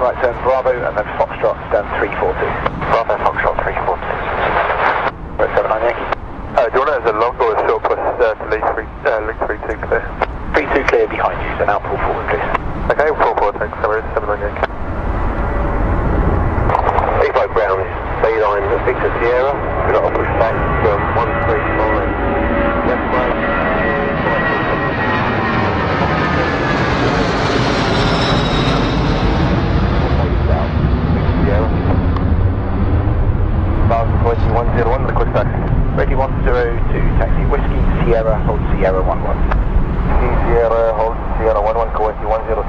right turn Bravo and then Foxtrot, stand 342. Bravo, Foxtrot, 342. Right, 79 Yankee. Do you want it as a long or a short push to lead 32 clear? 32 clear behind you, so now pull forward please. Okay, we'll pull forward, thanks. So we're 79 Yankee. Evo ground is B-line Victor Sierra. We've got to push back from 135 left right. Ready 101, the quick taxi. Ready 102, taxi Whiskey Sierra, hold Sierra 11. Whiskey Sierra, hold Sierra 11, Kuwaiti 102.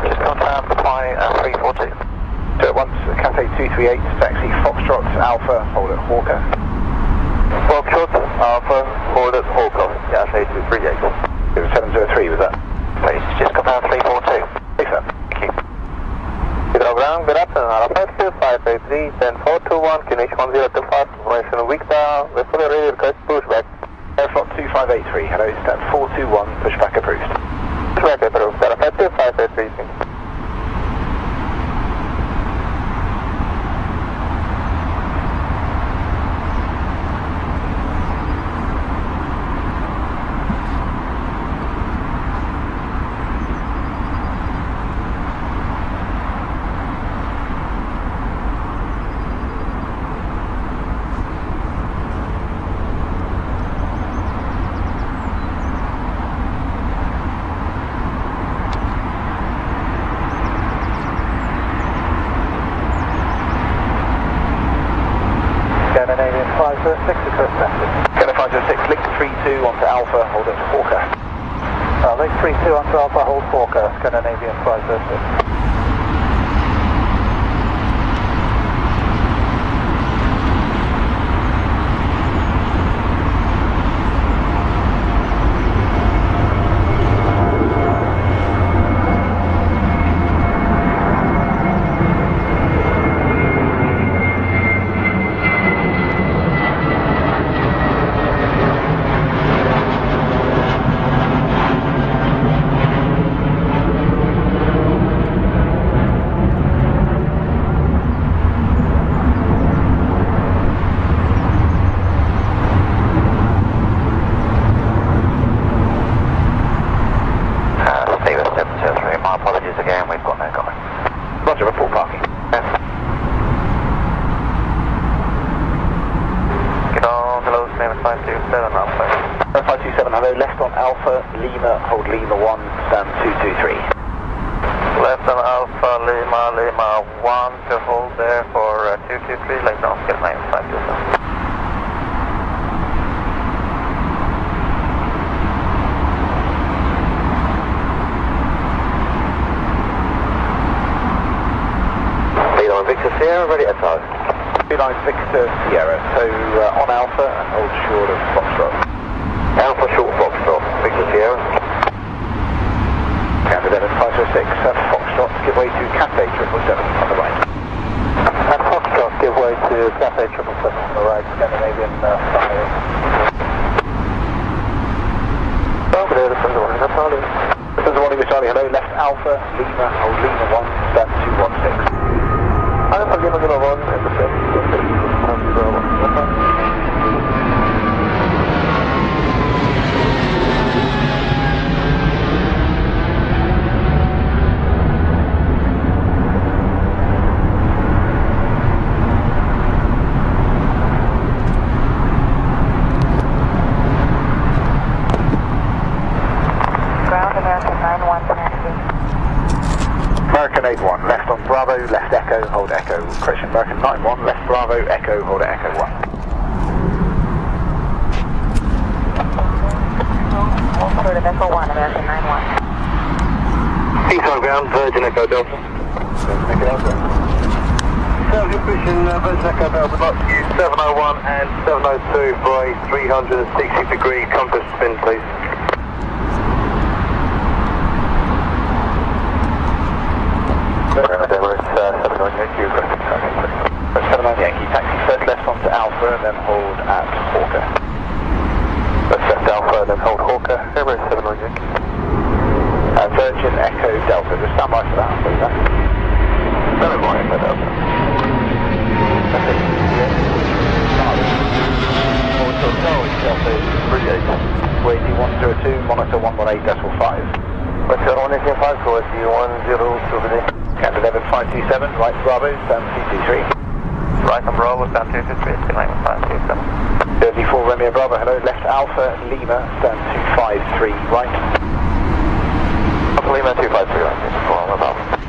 Just confirm fly 342. So at once, Cathay 238, taxi Foxtrot Alpha, hold at Hawker. Foxtrot Alpha, hold at Hawker. Cathay 238. 703 was that? Please, just confirm 342. Yes sir. Thank you. Heathrow ground, good afternoon, Alpha 583, 10421, Kinish 1025, information Victor, we're fully ready to request pushback. Airflot 2583, hello, stand 421, pushback approved. Pushback approved, Alpha 583. Scandinavian 506, request message. Scandinavian 506, link 32 onto Alpha, hold at Hawker. Link 32 onto Alpha, hold Hawker, Scandinavian 506. Roger, report parking. Yes. Get on hello, name is 527 Alpha. 527, hello, left on Alpha, Lima, hold Lima 1, stand 223. Left on Alpha, Lima 1 to hold there for 223, late on, get name 527. Victor Sierra, ready at tow. 29 Victor Sierra, so on Alpha and hold short of Foxtrot. Alpha short Foxtrot, Victor Sierra. Canada 506, Foxtrot, give way to Cathay 777 on the right. And Foxtrot, give way to Cathay 777 on the right, Scandinavian 5. Over there, the Sunderland, Charlie. Sunderland, Charlie, hello, left Alpha, Lima, hold Lima 1, stand 216. I'm going to run in the same. Ground American 91 taxi. American 81, left on Bravo, left Echo, hold Echo. Correction, American 91, left Bravo, Echo, hold at Echo 1. Sort of Echo 1, American 91. Heathrow ground, Virgin Echo Delta. Virgin Echo Delta. Sales pushing Virgin Echo Delta, about you 701 and 702 for a 360 degree compass spin, please. Yankee, 79 Yankee, taxi first left onto Alpha and then hold at Hawker. First left Alpha and then hold Hawker, Airway 79 Yankee. Virgin monitor 118.5. What's your 185 towards the 1023? Canada 527, right Bravo, stand 223. Right on Bravo, stand 223, skill 527. 34 Romeo Bravo, hello, left Alpha Lima, stand 253, right. Alpha Lima 253, right, go on with Alpha.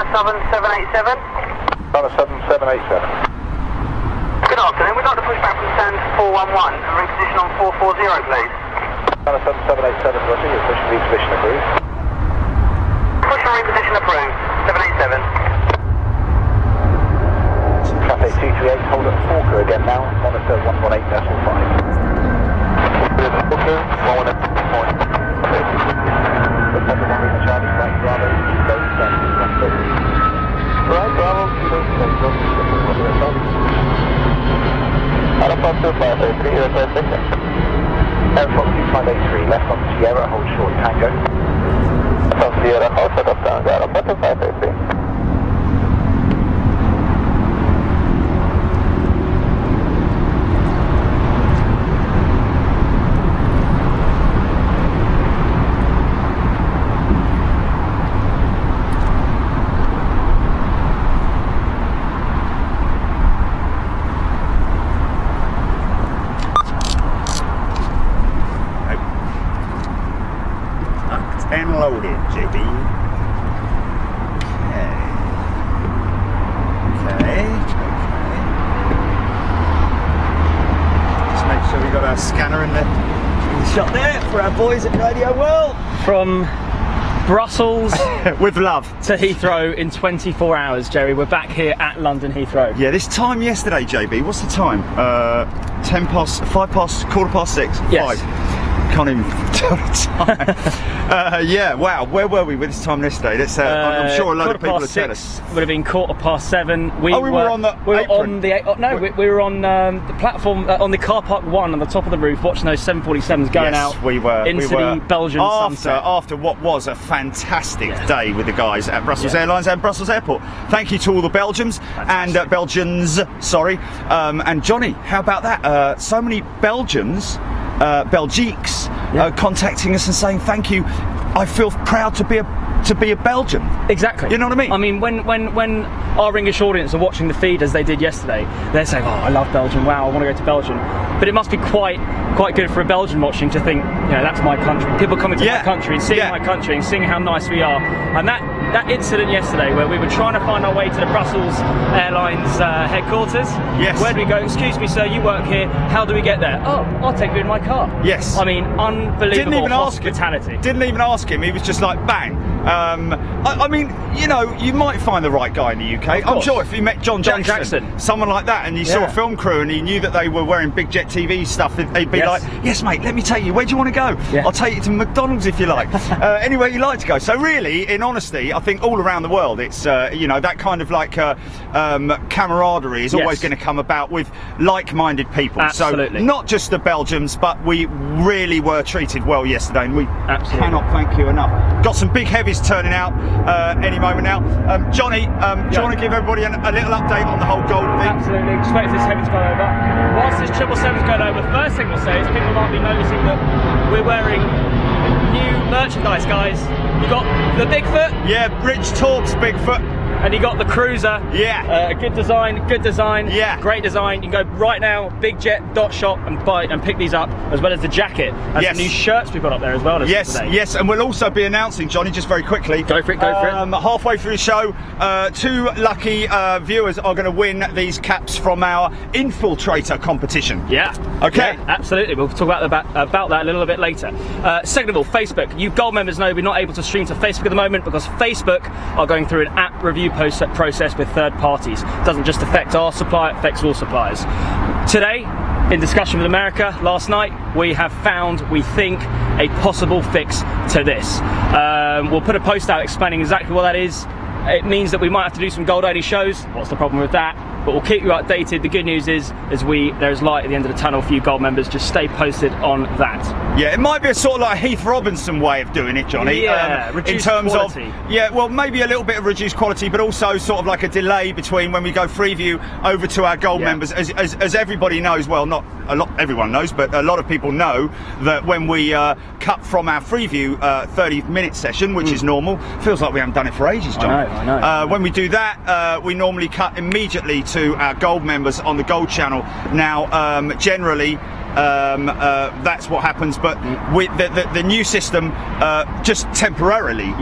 Southern 787. China 7787. Good afternoon, we'd like to push back from stand 411 and reposition on 440 please. China 7787, Roger, your push and reposition approved. Push and reposition approved, 787. Cathay 238, hold at Forker again now, monitor 118.5. Forker, 118.5. Charlie, right Bravo, Kilo, stand 213. Right, Bravo, Kilo, stand 213. Alpha 2583, you're at 6. Airfox 2583, left on Sierra, hold short Tango. Left on Sierra, hold short of Tango, Alpha 2583. And loaded, JB. Okay. Just make sure we got our scanner in the shot there for our boys at Radio World. From Brussels With love. to Heathrow in 24 hours, Jerry. We're back here at London Heathrow. Yeah, this time yesterday, JB. What's the time? 10 past, 5 past, quarter past 6. Yes. 5. Can't even tell the time. Yeah, wow. Where were we with this time yesterday? Let's, I'm sure a load of people have tell us. Would have been 7:15. We were on the apron. We were on the platform on the car park 1 on the top of the roof, watching those 747s going Yes, out we were. into the Belgian sunset. After what was a fantastic day with the guys at Brussels Airlines and Brussels Airport. Thank you to all the Belgians and Belgians, sorry. And Johnny, how about that? So many Belgians, Belgiques, contacting us and saying thank you. I feel proud to be a Belgian. Exactly. You know what I mean? I mean, when our English audience are watching the feed as they did yesterday, they're saying, "Oh, I love Belgium. Wow, I want to go to Belgium." But it must be quite good for a Belgian watching to think, you know, that's my country. People coming to my country and seeing my country and seeing how nice we are. And that incident yesterday where we were trying to find our way to the Brussels Airlines headquarters. Yes. Where do we go? Excuse me, sir, you work here. How do we get there? Oh, I'll take you in my car. Yes. I mean, unbelievable Didn't even hospitality. ask him. Didn't even ask him. He was just like, bang. I mean, you know, you might find the right guy in the UK. I'm sure if you met John Jackson, someone like that, and you saw a film crew and he knew that they were wearing Big Jet TV stuff, he'd be like, yes mate, let me take you. Where do you want to go? I'll take you to McDonald's if you like. Anywhere you like to go. So really, in honesty, I think all around the world, it's, you know, that kind of like camaraderie is always going to come about with like-minded people. Absolutely. So not just the Belgians, but we really were treated well yesterday, and we cannot thank you enough. Got some big heavies turning out any moment now. Johnny, do you want to give everybody a little update on the whole gold thing? Absolutely, expect this heavy to go over. Whilst this 777's going over, the first thing we'll say is people might be noticing that we're wearing new merchandise, guys. You got the Bigfoot. Yeah, Rich talks Bigfoot. And you got the Cruiser. Yeah. Good design. Yeah. Great design. You can go right now, bigjet.shop, and buy and pick these up, as well as the jacket. And some new shirts we've got up there as well. Yes, and we'll also be announcing, Johnny, just very quickly. Go for it. Halfway through the show, 2 lucky viewers are going to win these caps from our Infiltrator competition. Yeah. Okay. Yeah, absolutely. We'll talk about that a little bit later. Second of all, Facebook. You Gold members know we're not able to stream to Facebook at the moment because Facebook are going through an app review process with third parties. It doesn't just affect our supplier, it affects all suppliers. Today, in discussion with America last night, we have found, we think, a possible fix to this. We'll put a post out explaining exactly what that is. It means that we might have to do some gold only shows. What's the problem with that? but we'll keep you updated. The good news is there's light at the end of the tunnel for you gold members. Just stay posted on that. Yeah, it might be a sort of like Heath Robinson way of doing it, Johnny. Yeah, in terms quality. of, yeah, well, maybe a little bit of reduced quality, but also sort of like a delay between when we go Freeview over to our gold members. As everybody knows, well, not a lot, everyone knows, but a lot of people know that when we cut from our Freeview 30-minute session, which is normal, feels like we haven't done it for ages, John. I know. When we do that, we normally cut immediately to our gold members on the gold channel. Now, generally, that's what happens, but with the new system, just temporarily,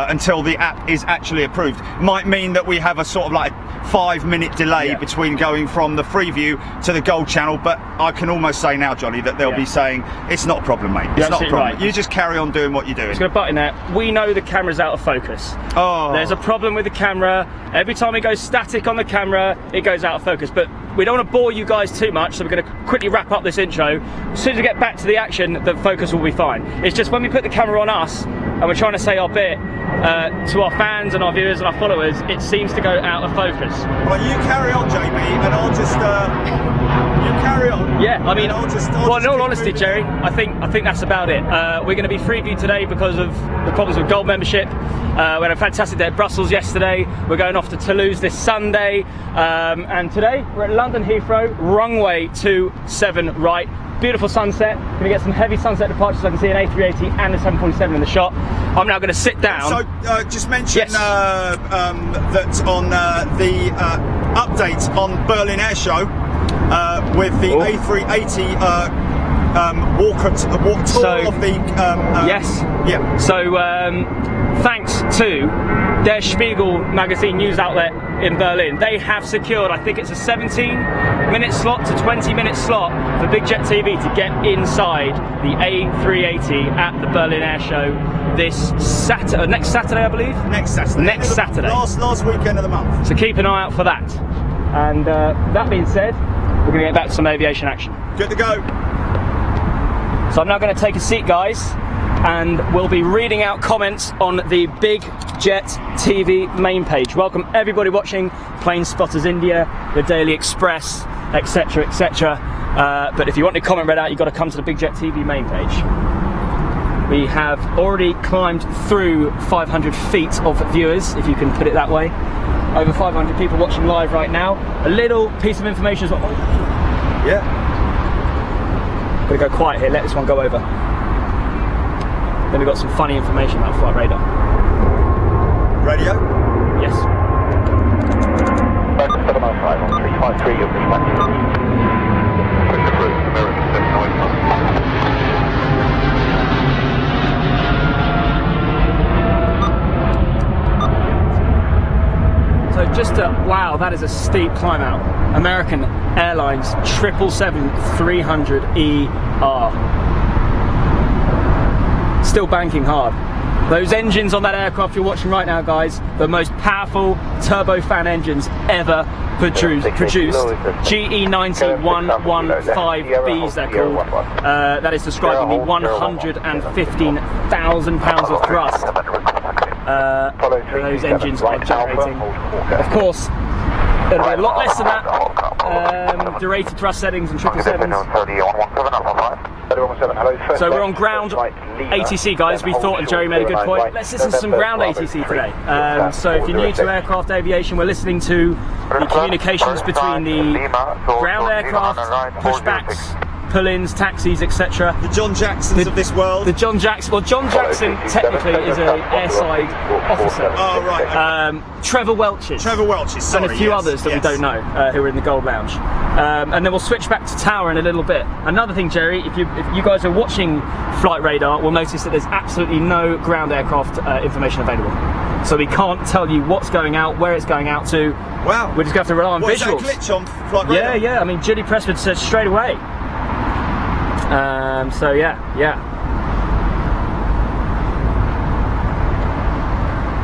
until the app is actually approved, might mean that we have a sort of like 5-minute delay between going from the Freeview to the gold channel. But I can almost say now, Johnny, that they'll be saying it's not a problem, mate. It's not a problem. You just carry on doing what you're doing. Just gonna butt in there. We know the camera's out of focus. Oh, there's a problem with the camera. Every time it goes static on the camera, it goes out of focus. But we don't want to bore you guys too much, so we're going to quickly wrap up this intro. As soon as we get back to the action, the focus will be fine. It's just when we put the camera on us and we're trying to say our bit to our fans and our viewers and our followers, it seems to go out of focus. Well, you carry on, JB, and I'll just you carry on. Yeah, I mean, I'll well, in all honesty, Jerry, I think that's about it. We're going to be Freeview today because of the problems with gold membership. We had a fantastic day at Brussels yesterday. We're going off to Toulouse this Sunday, and today we're at London Heathrow, runway 27 right. Beautiful sunset. Going to get some heavy sunset departures. So I can see an A380 and a 747 in the shot. I'm now going to sit down. So just mention that on the update on Berlin Air Show with the A380 walk tour of the thanks to Der Spiegel magazine news outlet in Berlin, they have secured, I think it's a 17-minute slot to 20-minute slot for Big Jet TV to get inside the A380 at the Berlin Air Show this Saturday, next Saturday, I believe. Next Saturday. Last weekend of the month. So keep an eye out for that. And that being said, we're going to get back to some aviation action. Good to go. So I'm now going to take a seat, guys, and we'll be reading out comments on the Big Jet TV main page. Welcome everybody watching Plane Spotters India, the Daily Express, etc, etc. But if you want your comment read out, you've got to come to the Big Jet TV main page. We have already climbed through 500 feet of viewers, if you can put it that way. Over 500 people watching live right now. A little piece of information as well. Yeah. Gonna go quiet here, let this one go over. Then we've got some funny information about flight radar. Radio? Yes. 705 on 353, you'll be back. So just wow, that is a steep climb out. American Airlines 777-300ER. Still banking hard. Those engines on that aircraft you're watching right now, guys, the most powerful turbofan engines ever produced. GE90-115Bs, they're called. That is describing the 115,000 pounds of thrust those engines are generating. Of course, it'll be a lot less than that. Derated thrust settings and 777s. So we're on ground ATC, guys. We thought, and Jerry made a good point, let's listen to some ground ATC today. So if you're new to aircraft aviation, we're listening to the communications between the ground aircraft, pushbacks, pull-ins, taxis, etc. The John Jacksons of this world. The John Jackson. Well, John Jackson technically is an airside officer. Oh right. Trevor Welch's. Sorry, and a few others that we don't know who are in the Gold Lounge. And then we'll switch back to Tower in a little bit. Another thing, Jerry, if you guys are watching Flight Radar, will notice that there's absolutely no ground aircraft information available. So we can't tell you what's going out, where it's going out to. Wow. We're just going to have to rely on visuals. Is that a glitch on Flight Radar? Yeah. I mean, Judy Presswood said straight away. So yeah.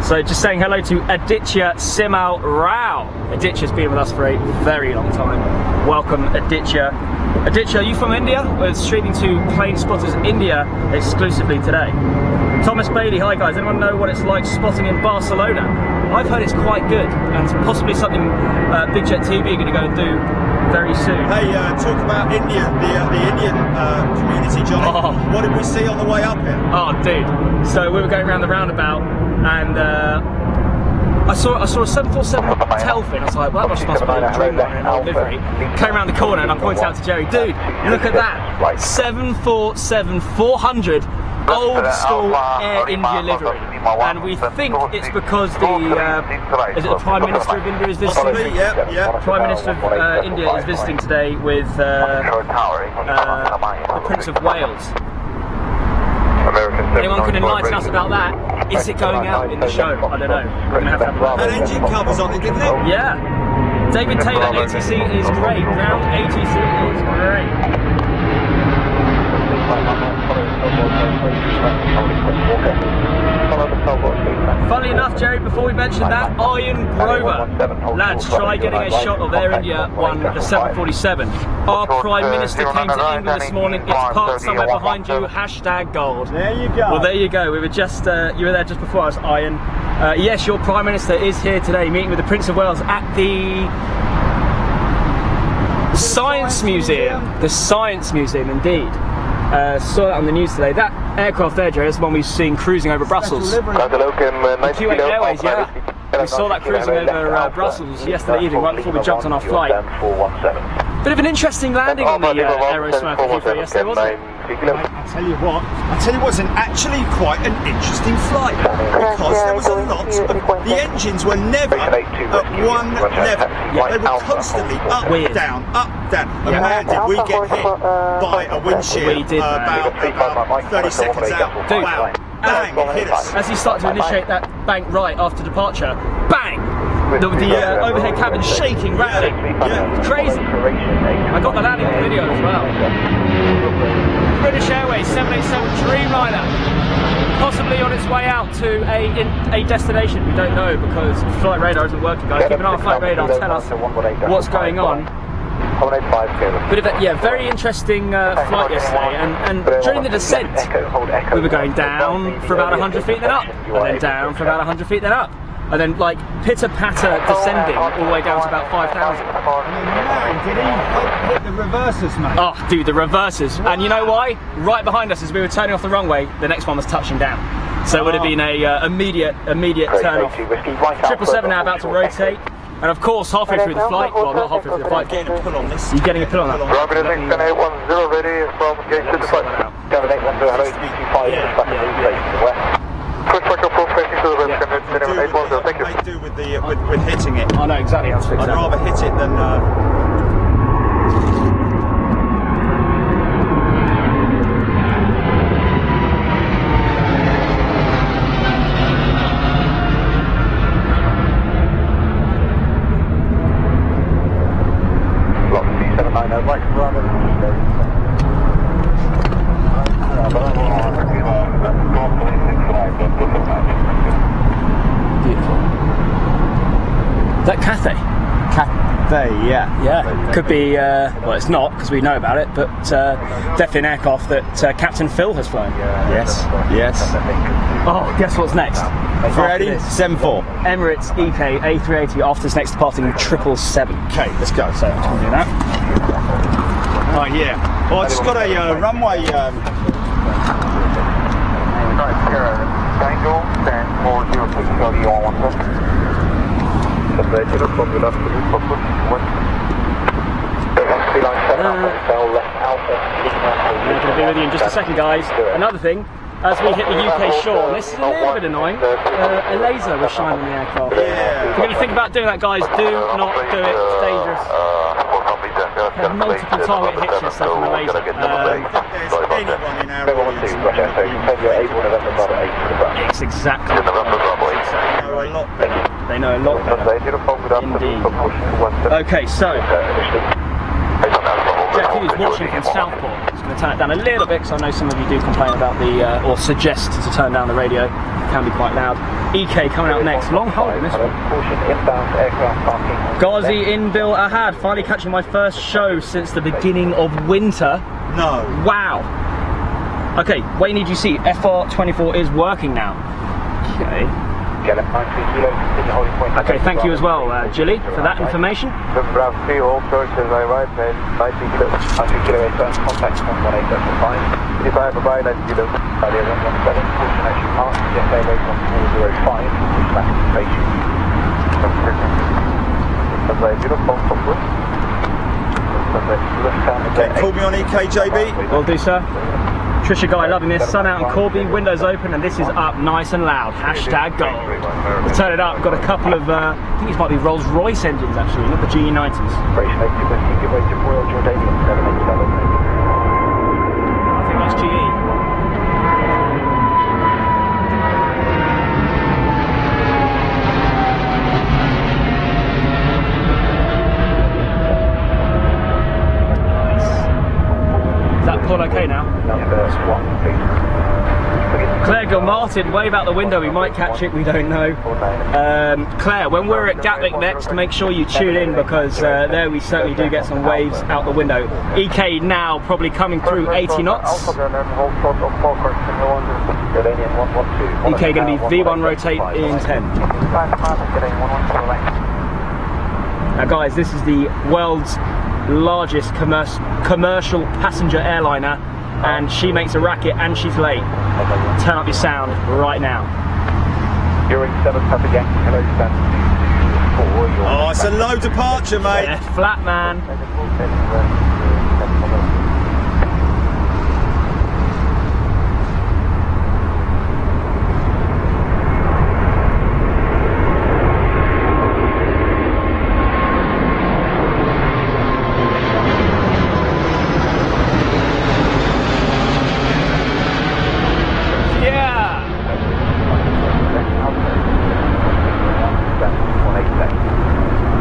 So just saying hello to Aditya Simal Rao. Aditya's been with us for a very long time. Welcome, Aditya. Aditya, are you from India? We're streaming to Plane Spotters India exclusively today. Thomas Bailey, hi guys, anyone know what it's like spotting in Barcelona? I've heard it's quite good, and it's possibly something Big Jet TV are going to go and do very soon. Hey, talk about India, the Indian community, Johnny. Oh. What did we see on the way up here? Oh, dude. So we were going around the roundabout, and I saw a 747 Telfin. I was like, well, that must be a Dreamliner in old livery. Came around the corner, and I pointed out to Jerry, dude, look at that, 747-400. Old school Air India livery, and we think it's because the is it the Prime Minister of India is visiting? Yeah. Prime Minister of India is visiting today with the Prince of Wales. Anyone can enlighten us about that? Is it going out in the show? I don't know. We're going to have to Had engine covers on it, didn't it? Yeah. David Taylor, ATC is great. Ground ATC is great. Funnily enough, Jerry, before we mentioned that, Iron Grover. Lads, try getting a shot of Air India One, the 747. Our Prime Minister came to England this morning. It's parked somewhere behind you. #gold. There you go. Well, there you go. We were just, you were there just before us, Iron. Yes, your Prime Minister is here today, meeting with the Prince of Wales at the Science Museum. The Science Museum, indeed. Saw that on the news today. That aircraft there, Jerry, is the one we've seen cruising over Brussels. Q8 Airways, yeah. We saw that cruising over Brussels yesterday evening, right before we jumped on our flight. Bit of an interesting landing on the Aerosmith Heathrow yesterday, wasn't it? I tell you what, it's actually quite an interesting flight because there was a lot of, the engines were never at one level. They were constantly up, down, up, down. And man, did we get hit by a windshield about 30 seconds out. Dude. Wow. Bang, it hit us. As he started to initiate that bank right after departure, bang! The overhead cabin shaking, rattling. Yeah, it's crazy. I got the landing on video as well. British Airways 787 Dreamliner, possibly on its way out to a destination. We don't know because flight radar isn't working, guys. Keep an eye on flight radar, tell us what's going on. Bit of a, very interesting flight yesterday, and during the descent we were going down for about 100 feet, then up, and then down for about 100 feet, then up, and then like pitter-patter descending all the way down to about 5,000. Man, did he hit the reversers, mate? Oh, dude, the reversers. And you know why? Right behind us, as we were turning off the runway, the next one was touching down. So it would have been a immediate turn off. 777 now about to rotate. And of course, halfway through the flight, well, not halfway through the flight. Getting a pull on this. You're getting a pull on that. Robin, 810 ready from gate 55. Down 810, hello, 325, Push back up, facing to the west, 810, thank you. Make do with hitting it. I know exactly how to fix I'd that. rather hit it than. Block C790, right, Bravo. Beautiful. Is that Cathay? Cathay, yeah. Yeah, could be, well it's not because we know about it, but definitely an aircraft that Captain Phil has flown. Yes. Oh, guess what's next? Ready? 7-4. Emirates EK A380 after this next departing 777. Okay, let's go. So I'm going to do that. Oh yeah. Well, I just got a runway. Tango, 10-406-3117. I'm going to be with you in just a second, guys. Another thing, as we hit the UK shore, and this is a little bit annoying, a laser was shining on the aircraft. Yeah. If you're going to think about doing that, guys, do not do it. It's dangerous. Have multiple target hits and stuff on the laser. There's anyone in our audience. It's exactly. They know a lot better. Indeed. Okay, so Jeff Hughes watching from Southport. It's going to turn it down a little bit because I know some of you do complain about the, or suggest to turn down the radio. It can be quite loud. EK coming out next. Long hold in this one. Ghazi Inbil Ahad, finally catching my first show since the beginning of winter. No. Wow. Okay, Wayne EGC, FR24 is working now. Okay. Okay, thank you as well, Jilly, for that information. Bravo 3, all sources, I right, 90 kilos. 90 kilos, contact 118.5. 55, bye-bye, 90 kilos. Area 117, caution as you pass, jet airway 1405, classification. Okay, call me on EKJB. Will do, sir. Trisha Guy, loving this. Sun out in Corby, windows open, and this is up nice and loud. Hashtag gold. We'll turn it up. Got a couple of, I think these might be Rolls Royce engines actually, not the GE90s. I think that's GE. Is that pull okay now? Claire Gilmartin, wave out the window, we might catch it, we don't know. Claire, when we're at Gatwick next, make sure you tune in because there we certainly do get some waves out the window. EK now probably coming through 80 knots. EK going to be V1 rotate in 10. Now guys, this is the world's largest commercial passenger airliner, and she makes a racket and she's late. Turn up your sound right now. You're in 7 Papa Yankee, hello, stand 224. Oh, it's a low departure, mate. Yeah, flat man.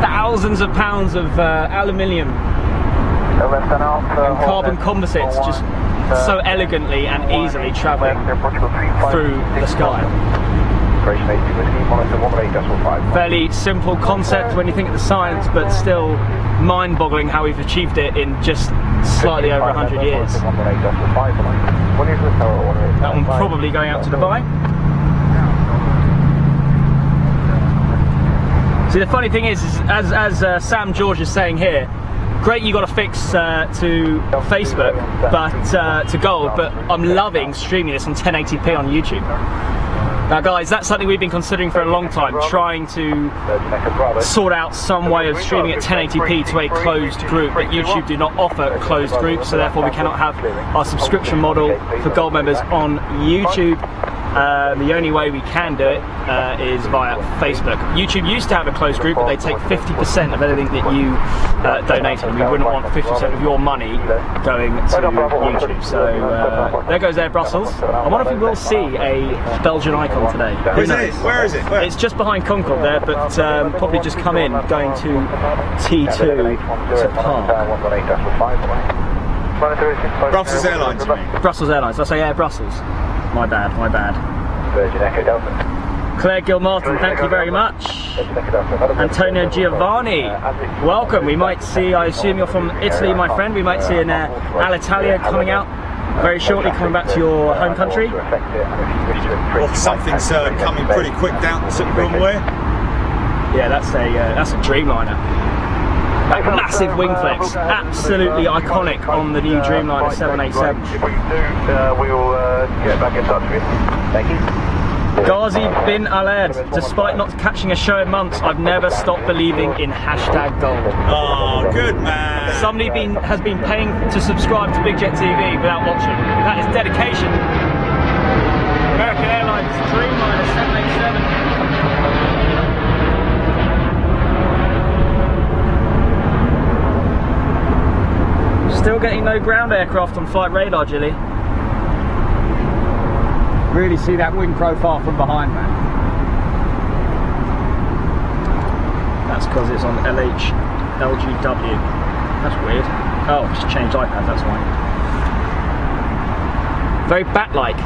Thousands of pounds of aluminium and carbon composites just so elegantly and easily travelling through the sky. Fairly simple concept when you think of the science, but still mind-boggling how we've achieved it in just slightly over 100 years. That one probably going out to Dubai. See, the funny thing is as Sam George is saying here, great you got a fix to Facebook, but to gold, but I'm loving streaming this on 1080p on YouTube. Now guys, that's something we've been considering for a long time, trying to sort out some way of streaming at 1080p to a closed group, but YouTube do not offer closed groups, so therefore we cannot have our subscription model for gold members on YouTube. The only way we can do it is via Facebook. YouTube used to have a closed group, but they take 50% of anything that you donated, and we wouldn't want 50% of your money going to YouTube. So there goes Air Brussels. I wonder if we will see a Belgian icon today. Who knows? Where is it? Where? It's just behind Concorde there, but probably just come in going to T2 to park. Brussels Airlines, you mean? Brussels Airlines. I say Air Brussels. My bad, my bad. Virgin Echo Delta. Claire Gilmartin, thank you very much. Antonio Giovanni, welcome. We might see, I assume you're from Italy, my friend. We might see an Alitalia coming out very shortly, coming back to your home country. Or something's coming pretty quick down to runway. Yeah, that's a Dreamliner. Massive wing flex, absolutely iconic on the new Dreamliner 787. If we do, we'll get back in touch with you. Thank you. Ghazi bin Aled, despite not catching a show in months, I've never stopped believing in hashtag gold. Oh, good man. Somebody has been paying to subscribe to Big Jet TV without watching. That is dedication. American Airlines Dreamliner 787. Still getting no ground aircraft on flight radar, Jilly. Really see that wing profile from behind, man. That's because it's on LGW. That's weird. Oh, just changed iPads, that's why. Very bat-like.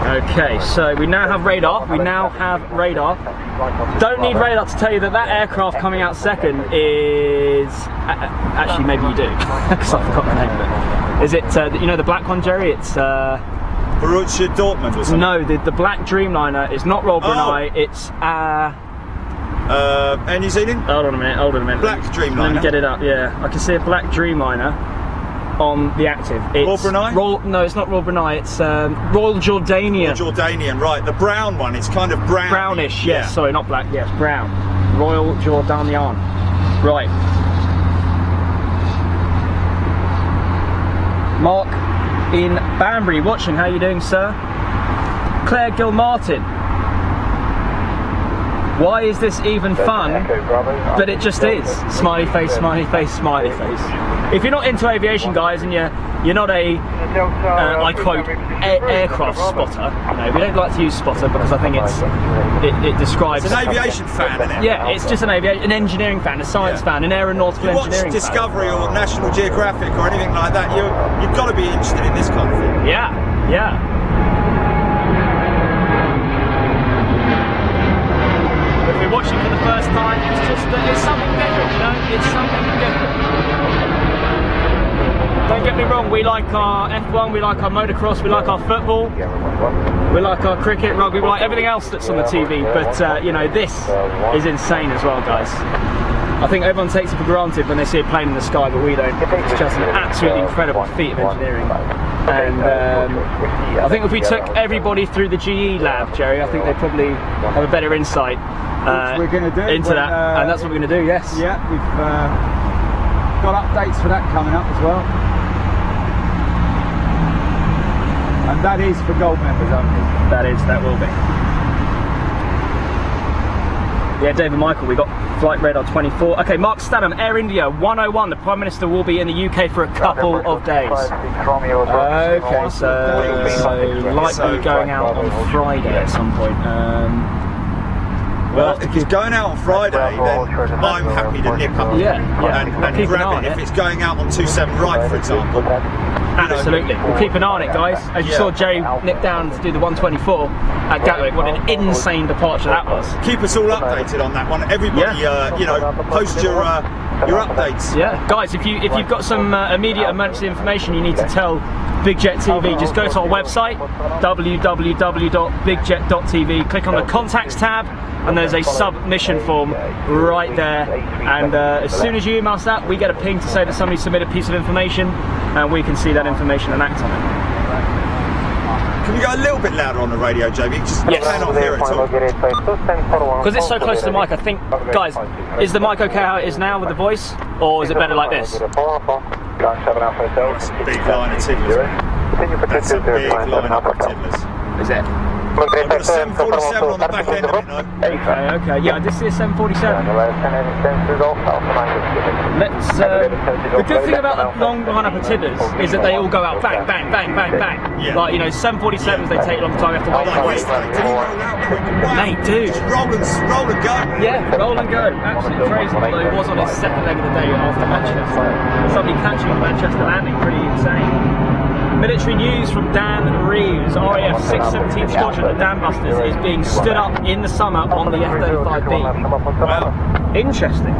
Okay, so we now have radar. Don't need radar to tell you that that aircraft coming out second is... actually, maybe you do, because I forgot the name of it. Is it, you know the black one, Jerry? It's... Borussia Dortmund or something? No, the black Dreamliner is not Royal Brunei, it's... Air New Zealand? Hold on a minute. Black Dreamliner? Let me get it up, yeah. I can see a black Dreamliner on the active. It's Royal Brunei? No, it's not Royal Brunei, it's Royal Jordanian. Royal Jordanian, right. The brown one, it's kind of brown. Brownish, yes. Yeah. Sorry, not black, yes, brown. Royal Jordanian. Right. Mark in Banbury watching, how you doing, sir? Claire Gilmartin. Why is this even fun? But it just is. Smiley face, smiley face, smiley face. If you're not into aviation, guys, and you're not a, I quote, aircraft spotter, you know, we don't like to use spotter because I think it describes... It's an aviation fan, isn't it? Yeah, it's just an engineering fan, a science fan, an aeronautical engineering fan. Watch Discovery or National Geographic or anything like that, you've got to be interested in this kind of thing. Yeah, yeah. If you're watching for the first time, it's something different, you know? It's something different. Don't get me wrong, we like our F1, we like our motocross, we like our football, we like our cricket, rugby, we like everything else that's on the TV, but you know, this is insane as well, guys. I think everyone takes it for granted when they see a plane in the sky, but we don't. It's just an absolutely incredible feat of engineering. And I think if we took everybody through the GE lab, Jerry, I think they probably have a better insight we're going to do into that, and that's what we're going to do, yes. Yeah, we've got updates for that coming up as well. And that is for gold members only. That will be. Yeah, David Michael, we got flight radar 24. Okay, Mark Stanham, Air India 101. The Prime Minister will be in the UK for a couple of days. Okay, so likely going out on Friday at some point. Well, if he's going out on Friday, then I'm happy to nip up and grab it. If it's going out on 27 right, for example. Absolutely. We'll keep an eye on it, guys. As you saw Jerry nip down to do the 124 at Gatwick. What an insane departure that was. Keep us all updated on that one. Everybody, you know, post your updates. Yeah, guys, if you've got some immediate emergency information you need to tell Big Jet TV, just go to our website, www.bigjet.tv, click on the contacts tab, and there's a submission form right there, and as soon as you email us that, we get a ping to say that somebody submitted a piece of information, and we can see that information and act on it. Can we go a little bit louder on the radio, JB? Just cannot hear it at all. Because it's so close to the mic, I think, guys, is the mic okay how it is now with the voice, or is it better like this? That's a big line of tiddlers. That's a big line of tiddlers. Is it? I've got a 747 on the back end of it, though. Okay, yeah, this is 747. Let's, the good thing about the long lineup of tiddlers is that they all go out bang, bang, bang, bang, bang. Yeah. Like, you know, 747s, they take a long time, you have to wait. Like yesterday, did he roll out quick? Wow. Mate, dude. Just roll and go. Yeah, roll and go. Absolutely crazy. Although it was on his second leg of the day after Manchester. Somebody catching the Manchester landing, pretty insane. Military news from Dan Reeves. RAF 617 Squadron at Dambusters is being stood up in the summer on the F-35B. Wow. Interesting.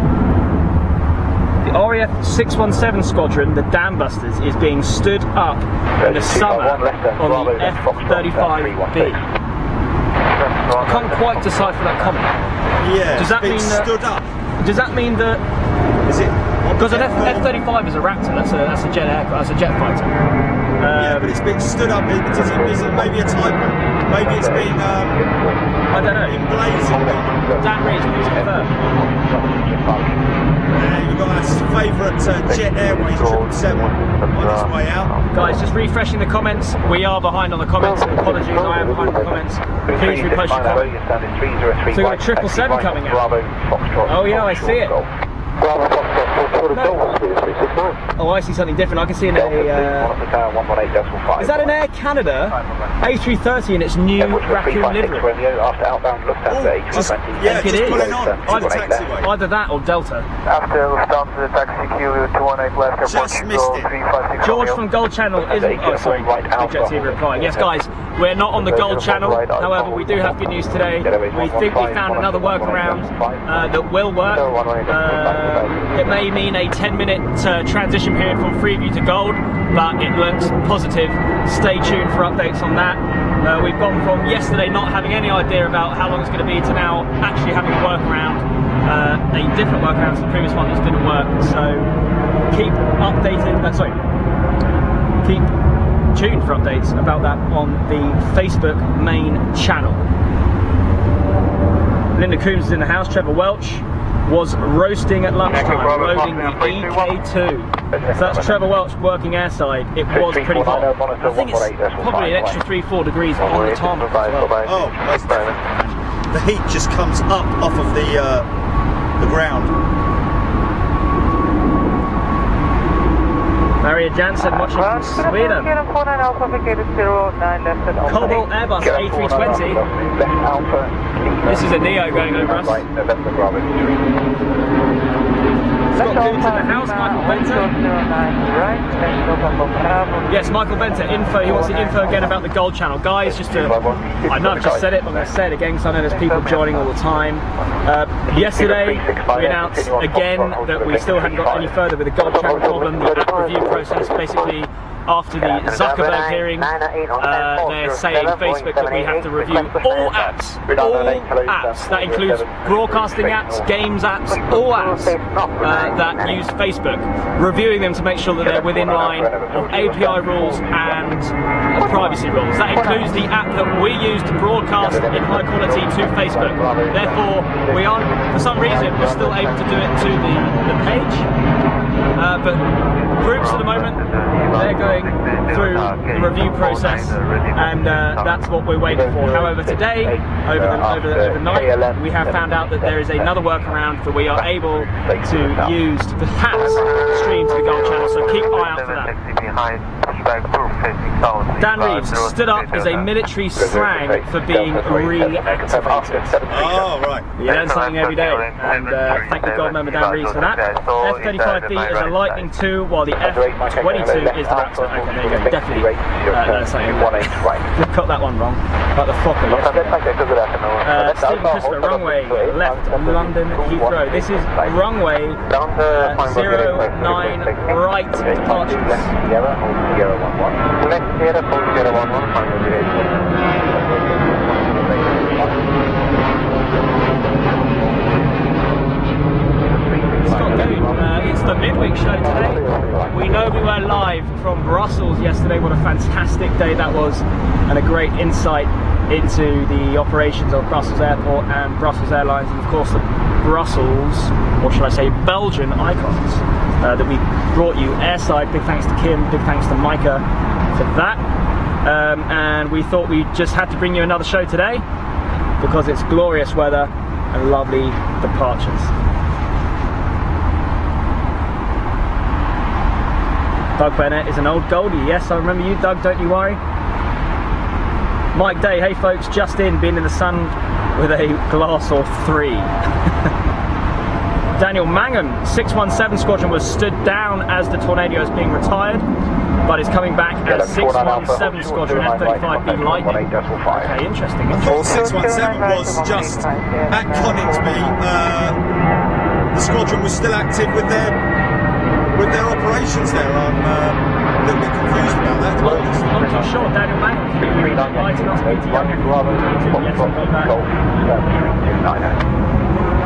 The RAF 617 Squadron, the Dambusters, is being stood up in the summer on the F-35B. I can't quite decipher that comment. Yeah, does that mean stood up? Does that mean that... Is it? Because an F-35 is a Raptor, that's a jet aircraft, that's a jet fighter. Yeah, but it's being stood up. Is it maybe a typo? Maybe it's being I don't know. emblazoned on. Dan Reeves, please confirm. You've got our favourite Jet Airways 777 on its way out. Guys, just refreshing the comments. We are behind on the comments. Apologies, I am behind on the comments. Please repost your comment. So we've got a 777 coming out. Oh yeah, I see it. Oh, I see something different. I can see in a... is that an Air Canada A330 in its new raccoon livery? Just pulling on to the taxiway. Either that or Delta. After Lufthansa, taxi Q218 left airport, Just missed it. 356. George from Gold Channel isn't... Oh, sorry. Big Jet TV replying. Yes, guys, we're not on the Gold Channel. However, we do have good news today. We think we found another workaround that will work. It may mean a 10-minute transition period from Freeview to Gold, but it looks positive. Stay tuned for updates on that. We've gone from yesterday not having any idea about how long it's going to be to now actually having a workaround, a different workaround to the previous one that didn't work. So keep updated. Keep tuned for updates about that on the Facebook main channel. Linda Coombs is in the house. Trevor Welch was roasting at lunchtime, loading the EK2. So that's Trevor Welch working airside. It was pretty hot. I think it's probably an extra 3-4 degrees on the tarmac as well. Oh, the heat just comes up off of the ground. Maria Jansen watching from Sweden. Cobalt Airbus A320. This is a Neo going over us. Scott Coombs in the house, Michael Benter. Yes, Michael Benter, info. He wants the info again about the Gold Channel. Guys, just to... I know I've just said it, but I'm going to say it again because I know there's people joining all the time. Yesterday, we announced again that we still hadn't got any further with the Gold Channel problem. The app review process, basically, after the Zuckerberg hearing, they're saying Facebook that we have to review all apps. That includes broadcasting apps, games apps, all apps that use Facebook, reviewing them to make sure that they're within line of API rules and privacy rules. That includes the app that we use to broadcast in high quality to Facebook. Therefore, we aren't, for some reason, we're still able to do it to the page. But groups at the moment, they're going through the review process, and that's what we're waiting for. However, today, overnight, we have found out that there is another workaround that we are able to use to perhaps stream to the Gold Channel, so keep an eye out for that. Dan Reeves, stood up is a military slang for being reactivated. Oh, right. You learn something every day, and thank you, God member Dan Reeves, for that. F-35B is a Lightning II, while the F-22 is the Raptor. Okay, there you go, definitely learn something. You've got that one wrong, like the Fokker yesterday. Stephen Christopher, runway left, London Heathrow. This is runway 09 right departures. It's the Midweek show today. We know we were live from Brussels yesterday. What a fantastic day that was, and a great insight into the operations of Brussels Airport and Brussels Airlines, and of course the Brussels, or should I say Belgian icons that we brought you airside. Big thanks to Kim, big thanks to Micah for that. And we thought we just had to bring you another show today because it's glorious weather and lovely departures. Doug Bennett is an old goldie. Yes, I remember you, Doug, don't you worry. Mike Day, hey folks, just in, been in the sun with a glass or three. Daniel Mangum, 617 Squadron was stood down as the Tornado is being retired, but is coming back as 617 Squadron F-35B Lightning. Okay, interesting. Well, 617 was just at Coningsby. The squadron was still active with their operations there. I'm a little bit confused about that. Well, I'm not sure. Daniel Mangum, can you enlighten us?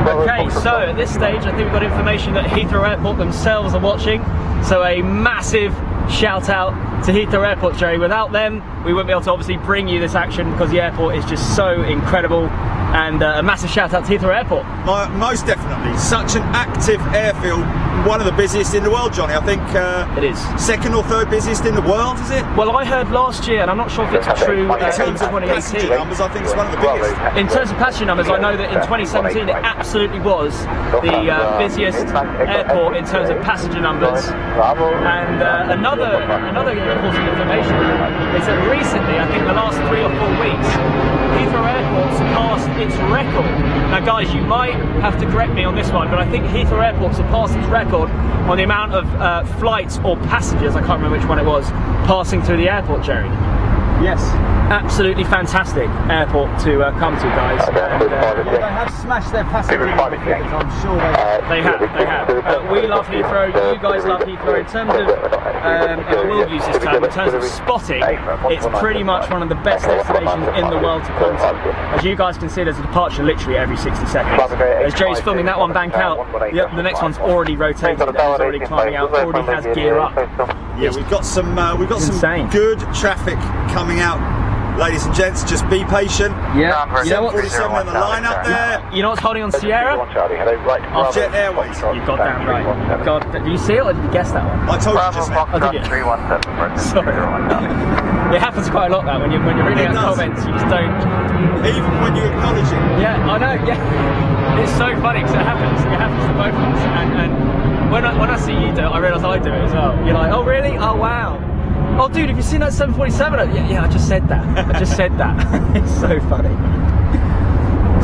Okay, so at this stage, I think we've got information that Heathrow Airport themselves are watching. So a massive shout out to Heathrow Airport, Jerry. Without them, we wouldn't be able to obviously bring you this action because the airport is just so incredible. And a massive shout out to Heathrow Airport. Most definitely, such an active airfield. one of the busiest in the world, Johnny. I think it is. Second or third busiest in the world, is it? Well, I heard last year, and I'm not sure if it's true In terms in of passenger 2018. numbers, I think it's one of the biggest. In terms of passenger numbers, I know that in 2017 it absolutely was the busiest airport in terms of passenger numbers. And another important information is that recently, I think the last 3 or 4 weeks, Heathrow Airport surpassed its record. Now guys, you might have to correct me on this one, but I think Heathrow Airport surpassed its record on the amount of flights or passengers, I can't remember which one it was, passing through the airport, Jerry. Yes. Absolutely fantastic airport to come to, guys. They have smashed their passenger numbers, I'm sure they have. We love Heathrow, you guys love Heathrow. In terms of, if I will use this term, in terms of spotting, it's pretty much one of the best destinations in the world to come to. As you guys can see, there's a departure literally every 60 seconds. As Jerry's filming that one bank out, the next one's already rotated, and it's already climbing out, already has gear up. Yeah, we've got some good traffic coming out. Ladies and gents, just be patient. Yeah. You know what? 47 in the line up there. You know what's holding on Sierra? Jet Airways. You got that right. God, did you see it or did you guess that one? I told you just now. Oh, did you? 317. Sorry. It happens quite a lot that when you're reading out comments, you just don't. Even when you acknowledge it. Yeah, I know. Yeah, it's so funny because it happens. It happens to both of us. And when I see you do it, I realise I do it as well. You're like, oh really? Oh wow. Oh dude, have you seen that 747? Yeah, I just said that. I just said that. It's so funny.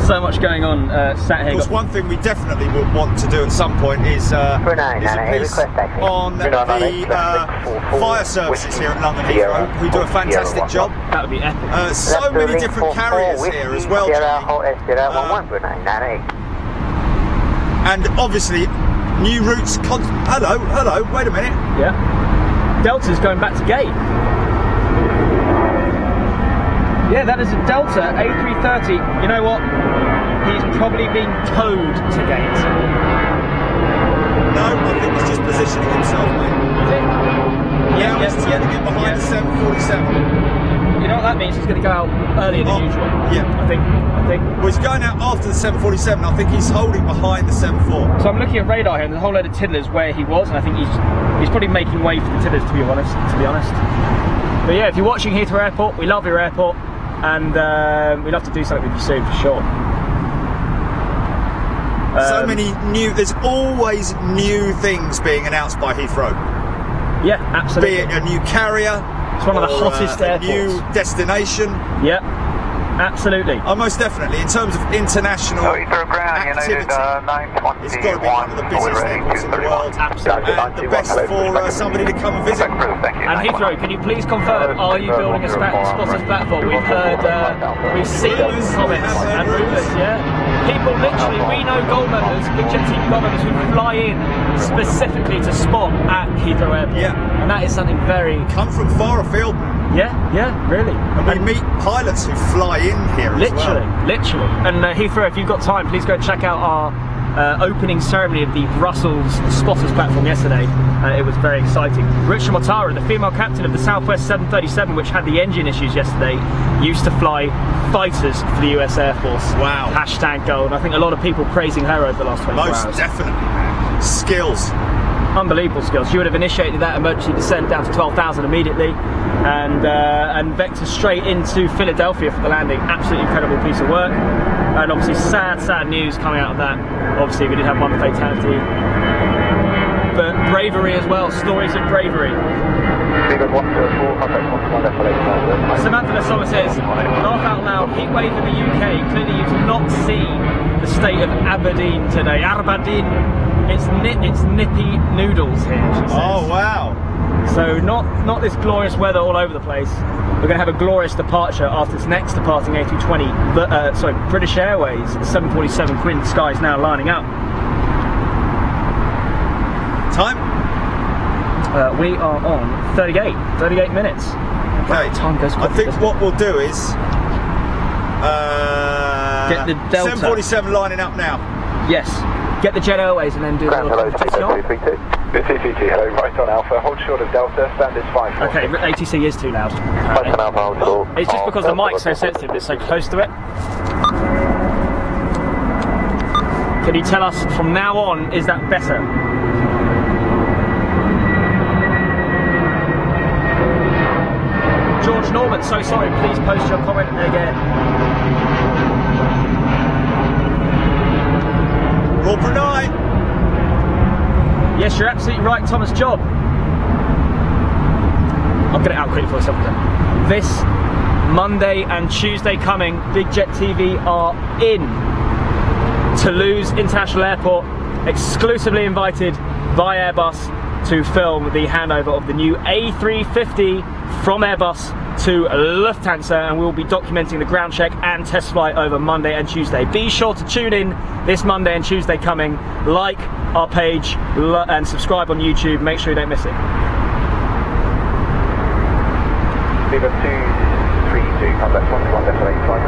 So much going on sat here. Of course, one thing we definitely would want to do at some point is a piece on the fire services here at London Heathrow, who do a fantastic job. That would be epic. So many different carriers here as well, and obviously new routes. Hello, wait a minute. Yeah. Delta's going back to gate. Yeah, that is a Delta A330. You know what? He's probably been towed to gate. No, I think he's just positioning himself, mate. Is it? Yeah, he's getting it behind the 747. You know what that means? He's going to go out earlier than usual. Yeah. I think. Well, he's going out after the 747. I think he's holding behind the 74. So I'm looking at radar here, and there's a whole load of tiddlers where he was, and I think he's probably making way for the tiddlers, to be honest. But yeah, if you're watching Heathrow Airport, we love your airport, and we'd love to do something with you soon, for sure. So many new. There's always new things being announced by Heathrow. Yeah, absolutely. Be it a new carrier. It's one of the hottest airports. A new destination. Yeah, absolutely. Oh, most definitely. In terms of international activity, it's got to be one of the busiest airports in the world. Absolutely. And the best for somebody to come and visit. And Heathrow, can you please confirm, are you building a spotters platform? We've heard, we've seen comments and rumours, yeah? People literally, we know gold members, big Jet TV gold members who fly in specifically to spot at Heathrow Airport. Yeah. And that is something very... Come from far afield. Yeah, really. And we meet pilots who fly in here as well. Literally. And Heathrow, if you've got time, please go check out our opening ceremony of the Brussels Spotters platform yesterday. It was very exciting. Richa Motara, the female captain of the Southwest 737, which had the engine issues yesterday, used to fly fighters for the US Air Force. Wow. Hashtag gold. I think a lot of people praising her over the last 24 hours. Most definitely, man. Skills. Unbelievable skills. She would have initiated that emergency descent down to 12,000 immediately, and vector straight into Philadelphia for the landing. Absolutely incredible piece of work. And obviously sad news coming out of that. Obviously we did have one fatality, but bravery as well. Stories of bravery. Samantha Lasoma says, laugh out loud, heat wave in the UK. Clearly you've not seen the state of Aberdeen today. Aberdeen. It's nippy noodles here, she says. Oh wow. So not this glorious weather all over the place. We're going to have a glorious departure after its next departing A320, British Airways 747 Queen Skies now lining up. Time? We are on 38 minutes. Okay. Time goes quick. I think what we'll do is get the Delta. 747 lining up now. Yes. Get the Jet Airways and then do the little competition. Hello, right on Alpha, hold short of Delta, stand is 5. Okay, ATC is too loud. It's just because the mic's so sensitive, it's so close to it. Can you tell us from now on, is that better? Norman, so sorry, please post your comment again. Rob Brunei. Yes, you're absolutely right, Thomas Job. I'll get it out quickly for a second. This Monday and Tuesday coming, Big Jet TV are in Toulouse International Airport, exclusively invited by Airbus to film the handover of the new A350 from Airbus to Lufthansa, and we'll be documenting the ground check and test flight over Monday and Tuesday. Be sure to tune in this Monday and Tuesday coming, like our page and subscribe on YouTube, make sure you don't miss it. Viva 232, contact 121 destination flight.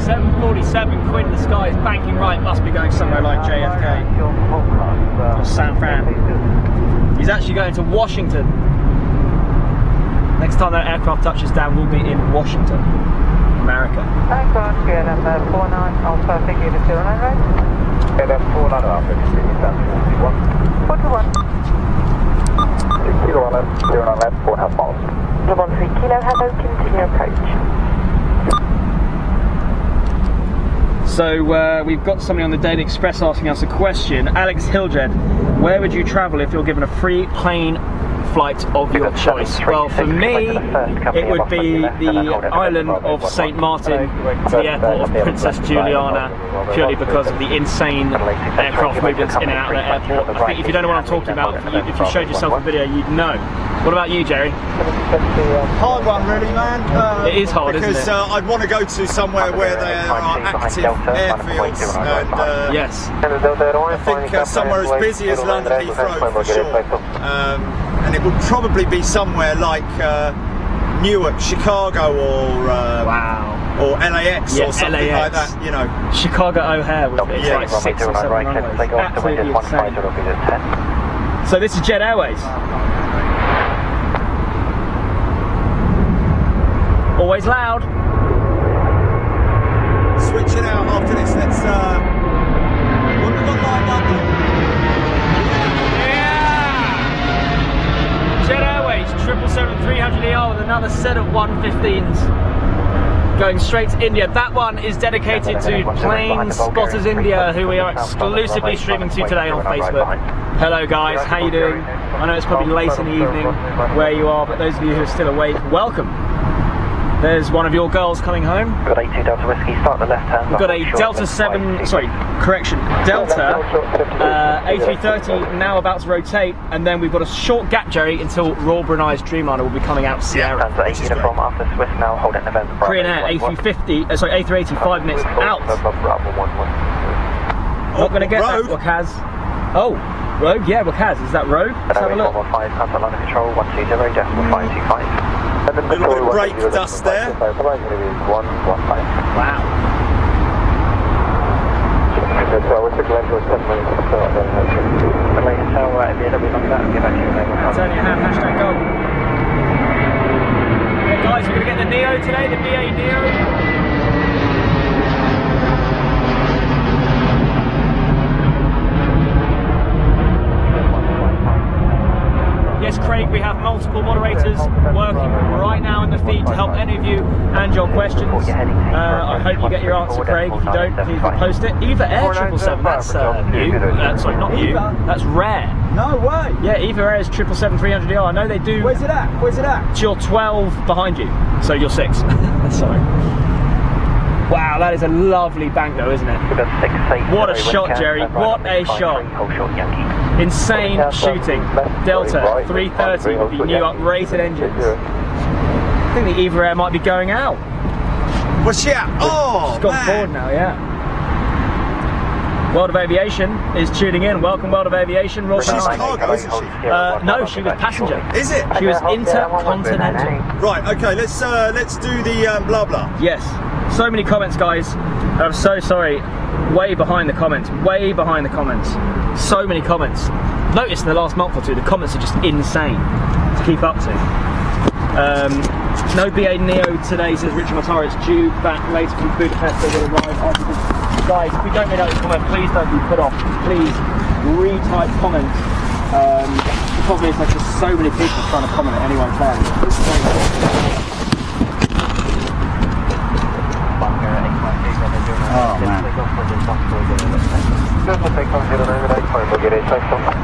747 Quinn, the sky is banking right, must be going somewhere like JFK or San Fran. He's actually going to Washington. Next time that aircraft touches down, we'll be in Washington, America. Thanks on KLM 49 Alpha, thank you to 09 right? KLM 49 Alpha, continue down to 41. 41. 6 kilo on left, 09 left, 4.5 miles. Level 3 kilo, hello, continue approach. So we've got somebody on the Daily Express asking us a question. Alex Hildred, where would you travel if you're given a free plane flight of your choice? Well, for me, it would be the island of St. Martin to the airport of Princess Juliana, purely because of the insane aircraft movements in and out of that airport. I think if you don't know what I'm talking about, if you showed yourself a video, you'd know. What about you, Jerry? Hard one, really, man. It is hard, because, isn't it? I'd want to go to somewhere where there are active airfields, and yes. I think somewhere as busy as London Heathrow, for sure. And it would probably be somewhere like Newark, Chicago, or or LAX, or something like that. You know, Chicago O'Hare was like 6 or 7 runways. Absolutely insane. So this is Jet Airways. Always loud. Switching out after this. Let's. What have we got lined up there? Yeah! Jet Airways 777-300ER with another set of 115s going straight to India. That one is dedicated to Plane Spotters India, who we are exclusively streaming to today on Facebook. Hello guys, how you doing? I know it's probably late in the evening where you are, but those of you who are still awake, welcome. There's one of your girls coming home. We've got A2 Delta Whiskey, start the left hand. We've got a Delta 7, sorry, correction, Delta A330 now about to rotate, and then we've got a short gap, Jerry, until Royal Brunei's Dreamliner will be coming out Sierra. Transfer 8 uniform after Swiss now, hold it November. Korean Air A350, sorry, A380, 5 minutes out. Not going to get that, Wakaz. Oh, Rogue, yeah, Wakaz, is that Rogue? Let's have a look. 115, contact line of control, 120, decimal 525. A little bit of brake dust there. Wow. Turn your hand, hashtag go. Yeah, guys, we're going to get the Neo today, the BA Neo. Yes, Craig, we have multiple moderators working right now in the feed to help any of you and your questions. I hope you get your answer, Craig. If you don't, please post it. Eva Air 777, that's new. Sorry, not new. That's rare. No way. Yeah, Eva Air is 777-300ER. I know they do. Where's it at? Where's it at? It's your 12 behind you, so you're 6. Sorry. Wow, that is a lovely bank though, isn't it? What a shot, Jerry. What a shot. Insane shooting. Delta 330 with the new uprated engines. I think the Eva Air might be going out. What's she at? Oh, she's gone forward now, yeah. World of Aviation is tuning in. Welcome, World of Aviation. She's cargo, isn't she? No, she was passenger. Is it? She was intercontinental. Right. Okay. Let's do the blah blah. Yes. So many comments, guys. I'm so sorry. Way behind the comments. Way behind the comments. So many comments. Notice in the last month or two, the comments are just insane to keep up to. No BA Neo today, says Richard Matara. It's due back later from Budapest. They will arrive after this. Guys, if we don't read out the comment, please don't be put off. Please retype comments. The problem is there's just so many people trying to comment at any one time. Oh man.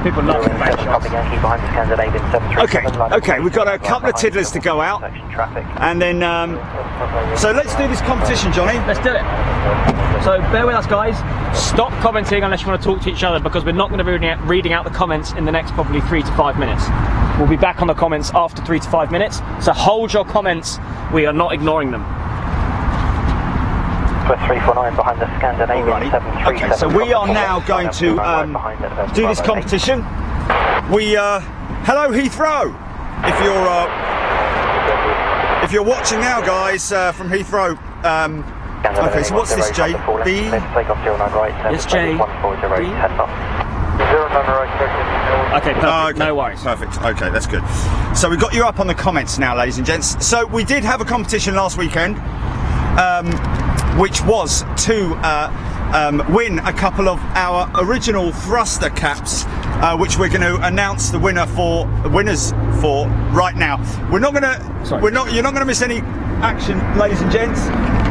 People love the back shots. Okay, we've got a couple of tiddlers to go out, and then so let's do this competition, Johnny. Let's do it. So bear with us, guys. Stop commenting unless you want to talk to each other, because we're not going to be reading out the comments in the next probably 3 to 5 minutes. We'll be back on the comments after 3 to 5 minutes. So hold your comments. We are not ignoring them. 349 behind the Scandinavian 737. Okay, so we are now going to do this competition. We hello Heathrow. If you're watching now, guys, from Heathrow. Okay, so what's this, J? B? Yes, J. Okay, perfect. Oh, okay. No worries. Perfect. Okay, that's good. So we've got you up on the comments now, ladies and gents. So we did have a competition last weekend, which was to win a couple of our original thruster caps, which we're going to announce the winners for right now. You're not going to miss any action, ladies and gents.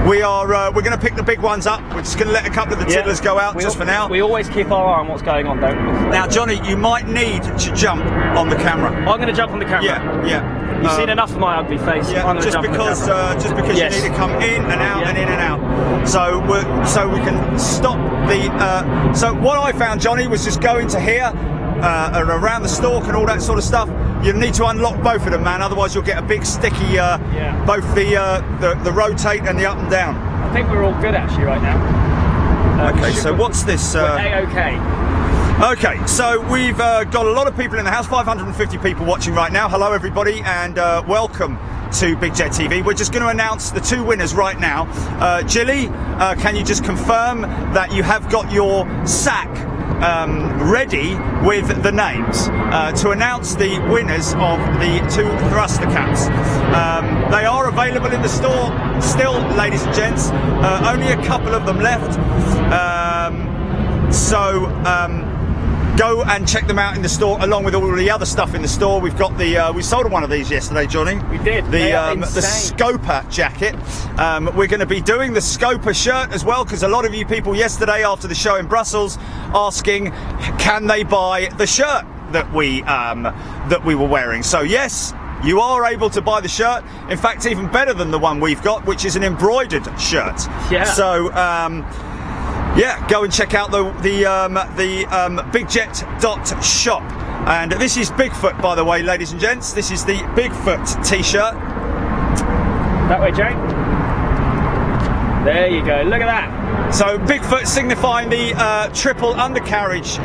We're going to pick the big ones up. We're just going to let a couple of the tiddlers go out for now. We always keep our eye on what's going on, don't we? Now, Johnny, you might need to jump on the camera. I'm going to jump on the camera. Yeah. You've seen enough of my ugly face. Yeah, I'm going to jump on the camera. Just because Yes. you need to come in and out and in and out. So we can stop the. So what I found, Johnny, was just going to here and around the stalk and all that sort of stuff. You need to unlock both of them, man. Otherwise, you'll get a big sticky. Both the rotate and the up and down. I think we're all good actually right now. Okay, so what's this? We're A-okay. Okay, so we've got a lot of people in the house, 550 people watching right now. Hello everybody, and welcome to Big Jet TV. We're just going to announce the two winners right now. Jilly, can you just confirm that you have got your sack ready with the names to announce the winners of the two thruster caps? They are available in the store still, ladies and gents. Only a couple of them left. Go and check them out in the store, along with all the other stuff in the store. We've got the we sold one of these yesterday, Johnny. We did. The Scoper jacket. We're going to be doing the Scoper shirt as well, because a lot of you people yesterday after the show in Brussels asking, can they buy the shirt that we were wearing? So yes, you are able to buy the shirt. In fact, even better than the one we've got, which is an embroidered shirt. Yeah. So. Yeah, go and check out the bigjet.shop. And this is Bigfoot, by the way, ladies and gents. This is the Bigfoot t-shirt. That way, Jay. There you go. Look at that. So Bigfoot signifying the triple undercarriage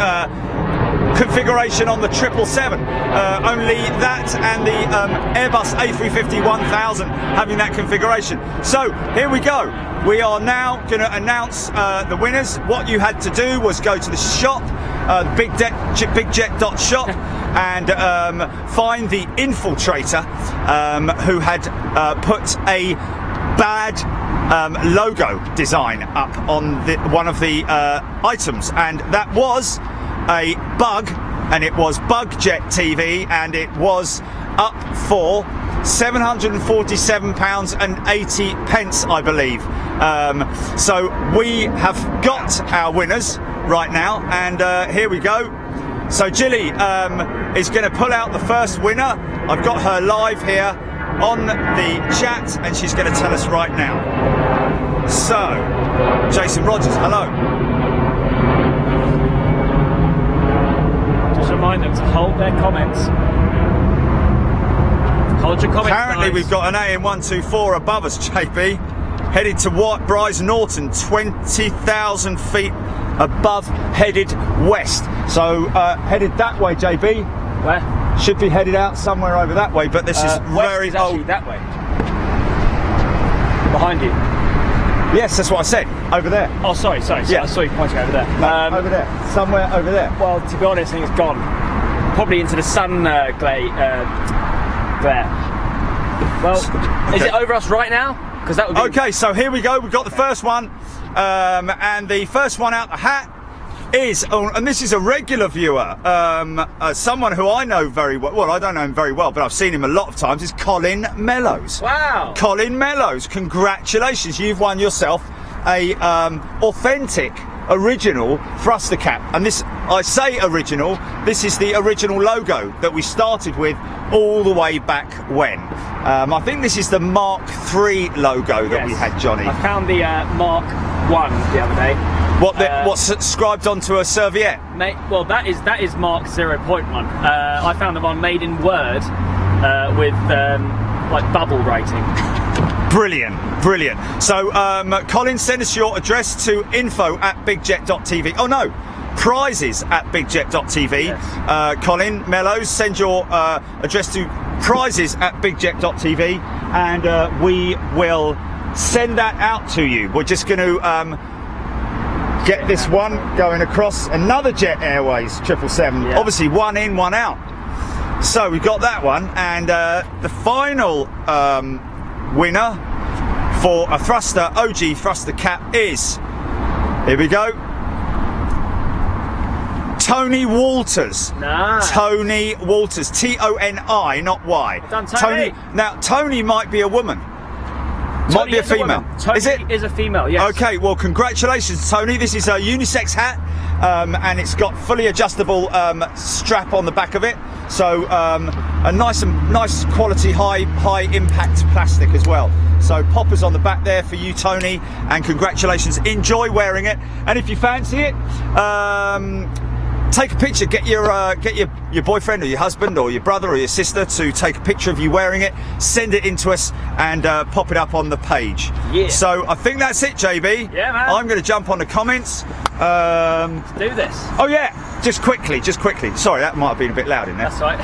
configuration on the 777. Only that and the Airbus A350-1000 having that configuration. So here we go. We are now going to announce the winners. What you had to do was go to the shop, bigjet.shop, and find the infiltrator who had put a bad logo design up on one of the items, and that was a bug, and it was Bug Jet TV, and it was up for £747.80, I believe. So we have got our winners right now, and here we go. So Jilly is going to pull out the first winner. I've got her live here on the chat, and she's going to tell us right now. So, Jason Rogers, hello. Just remind them to hold their comments. Hold your comments. Apparently guys. we've got an AN124 above us, JB, headed to Bryce Norton, 20,000 feet above, headed west. So headed that way, JB. Where? Should be headed out somewhere over that way, but this is very is actually old. that way. Behind you. Yes, that's what I said. Over there. Oh, sorry. Yeah. I saw you pointing over there. No, over there. Somewhere over there. Well, to be honest, I think it's gone. Probably into the sun glare. Well, is it over us right now? Because that would be... Okay, so here we go. We've got the first one. And the first one out the hat is, and this is a regular viewer, someone who I know very well. Well, I don't know him very well, but I've seen him a lot of times. Is Colin Mellows. Wow. Colin Mellows, congratulations. You've won yourself a authentic, original thruster cap. And this, I say original, this is the original logo that we started with all the way back when. I think this is the Mark III logo that we had, Johnny. I found the Mark I the other day. What's subscribed onto a serviette? Mate, well, that is Mark 0.1. I found the one made in Word with like bubble writing. Brilliant, brilliant. So, Colin, send us your address to info@bigjet.tv. Oh no, prizes@bigjet.tv. Yes. Colin Mellows, send your address to prizes@bigjet.tv, and we will send that out to you. We're just going to get this one going across another Jet Airways 777. Yeah. Obviously, one in, one out. So we've got that one, and the final winner for a thruster, OG thruster cap is, here we go, Tony Walters. Nice. Tony Walters, T-O-N-I, not Y. Well done, Tony. Now, Tony might be a woman. Might be a female. Tony Is it? Is a female, yes. Okay, well, congratulations, Tony. This is a unisex hat, and it's got fully adjustable strap on the back of it. So a nice quality, high impact plastic as well. So poppers on the back there for you, Tony, and congratulations. Enjoy wearing it, and if you fancy it, take a picture. Get your boyfriend or your husband or your brother or your sister to take a picture of you wearing it. Send it in to us and pop it up on the page. Yeah. So I think that's it, JB. Yeah, man. I'm going to jump on the comments. Let's do this. Oh yeah, just quickly. Sorry, that might have been a bit loud in there. That's right.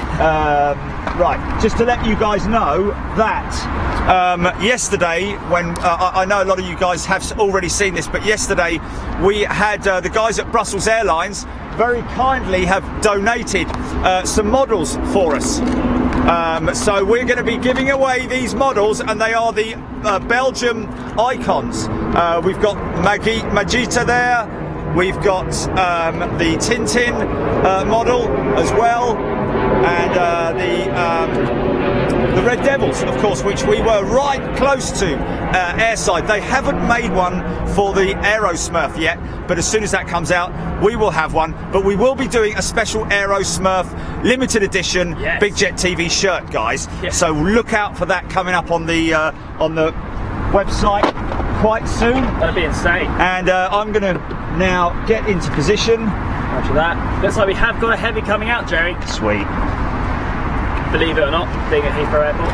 Right, just to let you guys know that yesterday, when I know a lot of you guys have already seen this, but yesterday we had the guys at Brussels Airlines very kindly have donated some models for us. So we're going to be giving away these models, and they are the Belgium icons. We've got Magita there. We've got the Tintin model as well, and the Red Devils, of course, which we were right close to airside. They haven't made one for the Aerosmurf yet, but as soon as that comes out, we will have one. But we will be doing a special Aerosmurf limited edition Big Jet TV shirt, guys. Yes. So look out for that coming up on the website quite soon. That'd be insane. And I'm going to now get into position. After that, looks like we have got a heavy coming out, Jerry. Sweet. Believe it or not, being at Heathrow Airport.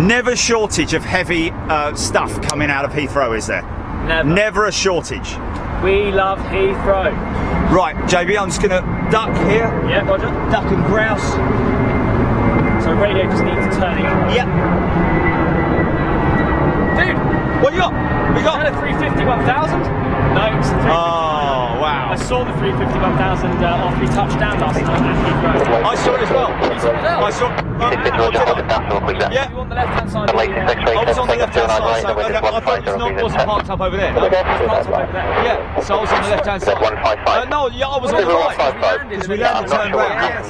Never shortage of heavy stuff coming out of Heathrow, is there? Never. Never a shortage. We love Heathrow. Right, JB, I'm just going to duck here. Yeah, Roger. Duck and grouse. So radio just needs turning up. Yep. Dude, What you got? We is got. that a 350 1000? No, it's a 350. Oh, wow. I saw the 350 1000 after we touched down last night at Heathrow. I saw it as well. You saw it as well? I saw. Yeah. You on the left-hand side of the I was on the left-hand side, so I thought it wasn't parked up over there. No? parked up over there. Yeah, so I was on the left-hand side. No, yeah, I was on the right. Because we landed turned round.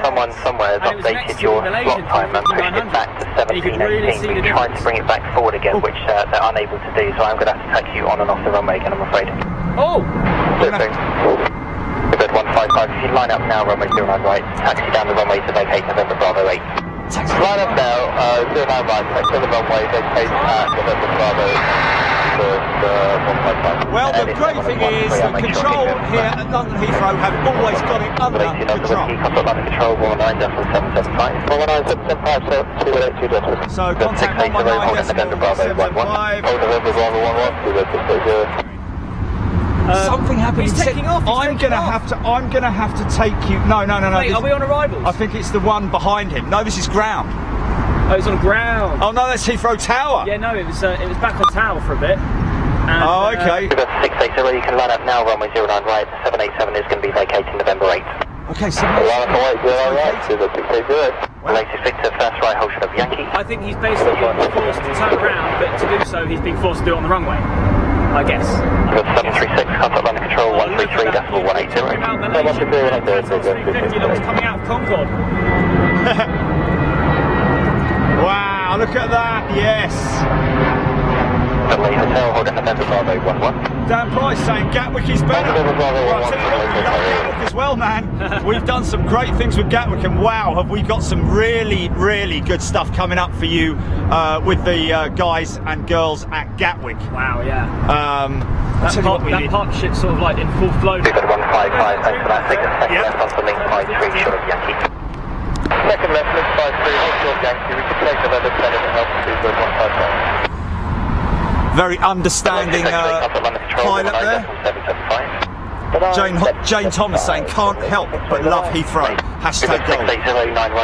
Someone somewhere has And it was next updated to your the slot Malaysian time and pushed it back to 900. And you could really see the 17:18. We're trying to bring it back forward again, which they're unable to do, so I'm going to have to take you on and off the runway again, I'm afraid. Oh! Good 155, if you line up now, runway 09 right, taxi down the runway to vacate November Bravo 8. Line up now, 09 right, taxi the runway, vacate November Bravo 155. Well, the great thing is that control here at London Heathrow have always got it under control. Control 119.775. So contact 119.775. Something happened. He's taking off. I'm gonna have to take you. No. Wait, are we on arrivals? I think it's the one behind him. No, this is ground. Oh, it's on ground. Oh no, that's Heathrow Tower. Yeah, no, it was back on tower for a bit. And, Oh, okay. 680, you can line up now, runway 09 right, 787 is going to be vacating November 8. Okay, so. Line up right, 09 right, 680. Latest Victor, first right, hold short of Yankee. I think he's basically being forced to turn around, but to do so, he's being forced to do it on the runway. I guess. Good 736, contact landing control 133.180. About Malaysia, Qatar's 350 that was coming out of Concord. Wow, look at that, yes. Delay Hotel, hold in November Bravo 11. Dan Price saying Gatwick is better. Well, I tell you what, we love Gatwick as well, man. We've done some great things with Gatwick, and wow, have we got some really, really good stuff coming up for you with the guys and girls at Gatwick. Wow, yeah. That partnership's sort of like in full flow. 155, thanks for that. Second left onto link 53, short of Yankee. Second left, link 53, hold short of Yankee. We can take November 10 and help to 155. Very understanding pilot there. Jane Thomas saying, can't help but love Heathrow. Hashtag gold.